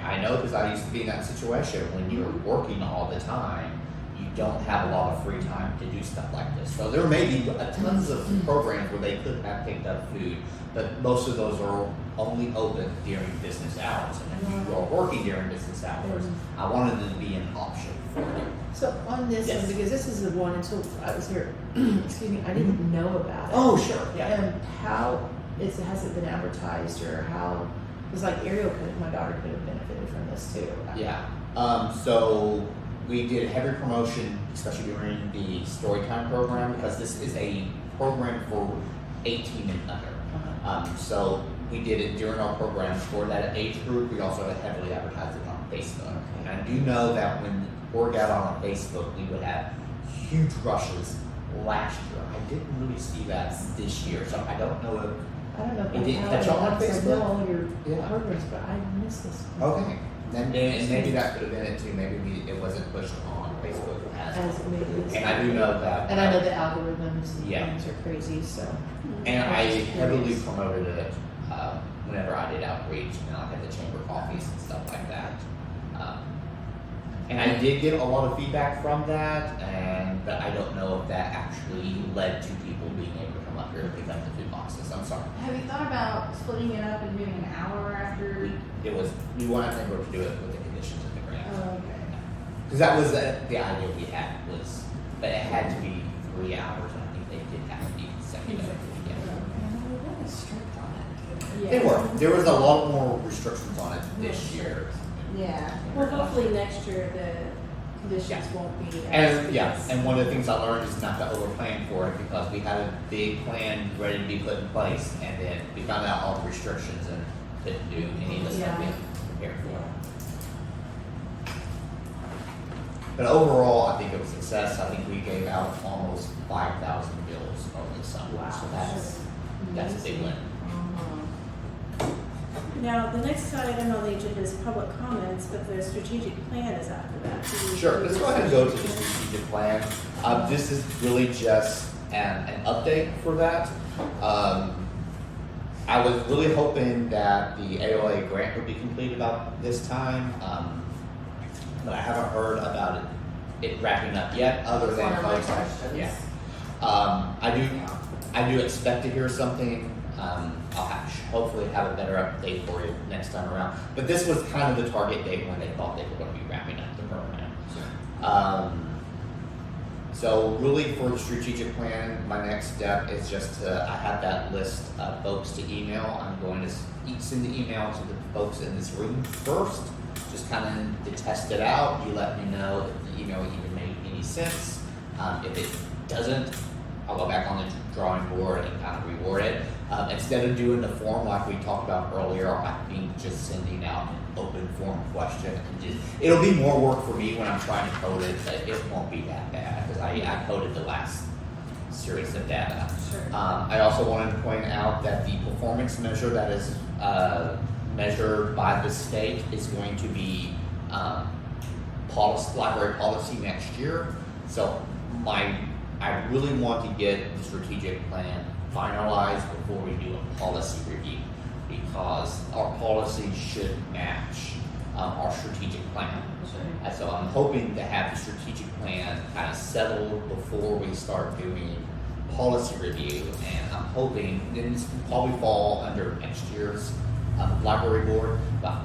I know because I used to be in that situation. When you're working all the time, you don't have a lot of free time to do stuff like this. So there may be tons of programs where they could have picked up food, but most of those are only open during business hours. And if you are working during business hours, I wanted them to be an option for you. So on this Yes. one, because this is the one until I was here, excuse me, I didn't know about it. Oh, sure, yeah. And how has it been advertised, or how? Because like Ariel my daughter could have benefited from this too. Yeah. So we did heavy promotion, especially during the Storytime program, because this is a program for 18 and under. So we did it during our program for that age group. We also heavily advertised it on Facebook. And I do know that when word got on Facebook, we would have huge rushes last year. I didn't really see that this year, so I don't know if. I don't know if You didn't how catch it on works. I Facebook? know all your Yeah. programs, but I missed this one. Okay. And maybe that could have been it too. Maybe it wasn't pushed on Facebook As maybe it's And I do know that. And I know the algorithms and Yeah. things are crazy, so. And I heavily promoted it whenever I did outreach, and I had the chamber coffees and stuff like that. And I did get a lot of feedback from that, but I don't know if that actually led to people being able to come up here and pick up the food boxes. I'm sorry. Have you thought about splitting it up and doing an hour after? We wanted to do it with the conditions of the grant. Oh, okay. Because that was the idea we had was, but it had to be 3 hours, and I think they did have to be consecutive. Yeah. They were. There was a lot more restrictions on it this year. Yeah. Well, hopefully next year the conditions won't be And and one of the things I learned is not to overplan for it, because we had a big plan ready to be put in place, and then we found out all the restrictions and couldn't do any of the stuff we had prepared for. But overall, I think it was a success. I think we gave out almost 5,000 bills over the summer. Wow. So that's a big win. Now, the next item on the agenda is public comments, but the strategic plan is after that. Sure, let's go ahead and go to the strategic plan. This is really just an update for that. I was really hoping that the AOA grant would be complete about this time, but I haven't heard about it wrapping up yet, other than One of my folks. questions. Yeah. I do expect to hear something. I'll hopefully have a better update for you next time around. But this was kind of the target date when they thought they were going to be wrapping up the program. So really for the strategic plan, my next step is just I have that list of folks to email. I'm going to send the email to the folks in this room first, just kind of to test it out. You let me know if the email even made any sense. If it doesn't, I'll go back on the drawing board and kind of reword it. Instead of doing the form like we talked about earlier, I think just sending out an open form question. It'll be more work for me when I'm trying to code it, but it won't be that bad because I coded the last series of data. Sure. I also wanted to point out that the performance measure that is measured by the state is going to be library policy next year. So I really want to get the strategic plan finalized before we do a policy review, because our policy should match our strategic plan. And so I'm hoping to have the strategic plan kind of settled before we start doing policy review, and I'm hoping then this will probably fall under next year's library board. But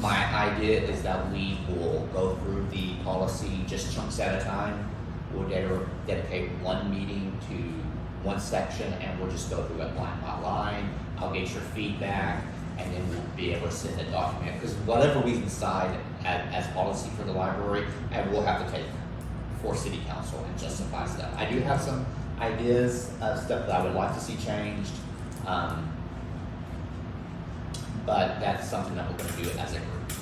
my idea is that we will go through the policy just chunks at a time. We'll dedicate one meeting to one section, and we'll just go through it line by line. I'll get your feedback, and then we'll be able to send a document. Because whatever we decide as policy for the library, I will have to take before city council and justify stuff. I do have some ideas of stuff that I would like to see changed, but that's something that we're going to do as a group.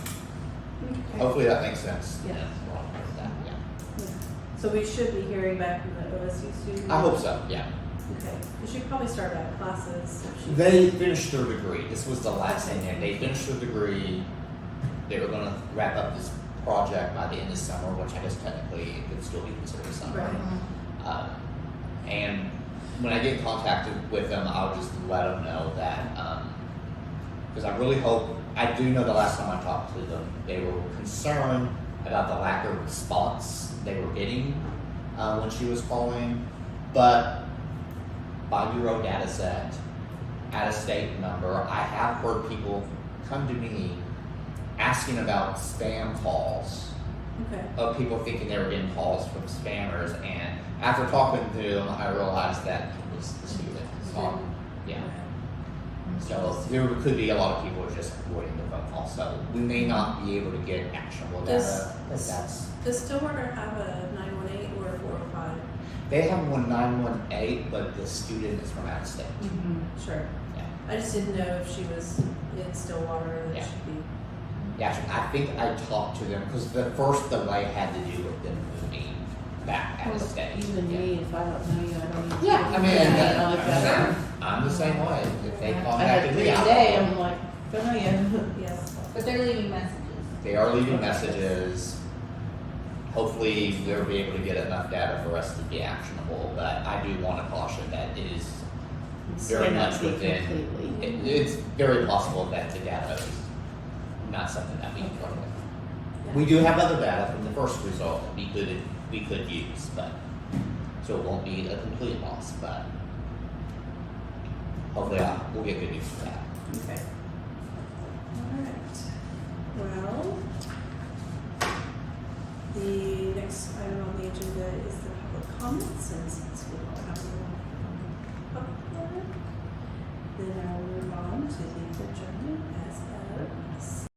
Okay. Hopefully that makes sense. Yeah. Yeah. So we should be hearing back from the OSU students? I hope so, yeah. Okay, we should probably start out classes. They finished their degree. This was the last thing, and they finished their degree. They were going to wrap up this project by the end of summer, which I guess technically it could still be considered summer. Right. And when I get in contact with them, I'll just let them know that, because I really hope, I do know the last time I talked to them, they were concerned about the lack of response they were getting when she was calling. But by Euro data set, out of state number, I have heard people come to me asking about spam calls Okay. of people thinking they were getting calls from spammers, and after talking to them, I realized that it was the student. So, yeah. So there could be a lot of people just avoiding the phone call. So we may not be able to get actionable data. But that's Does Stillwater have a 918 or a 405? they have 918, but the student is from out of state. Sure. Yeah. I just didn't know if she was in Stillwater that Yeah. she'd be. Yeah, I think I talked to them because the first delay had to do with them moving back out of state. Even Yeah. me, if I don't know you, I don't even. Yeah, I mean, I'll look that up. I'm the same way. If they I had contacted me, three I'll today, call I'm them. like, don't know you. Yes. But they're leaving messages. They are leaving messages. Hopefully, they'll be able to get enough data for us to be actionable. But I do want to caution that it is very Cannot much be within. completely. It's very possible that the data is not something that we can run with. Yeah. We do have other data from the first result that we could use, but so it won't be a complete loss. But hopefully, we'll get good news for that. Okay. Alright. Well, the next item on the agenda is the public comments, and since we don't have anyone from the public comment, then I will move on to the adjournment as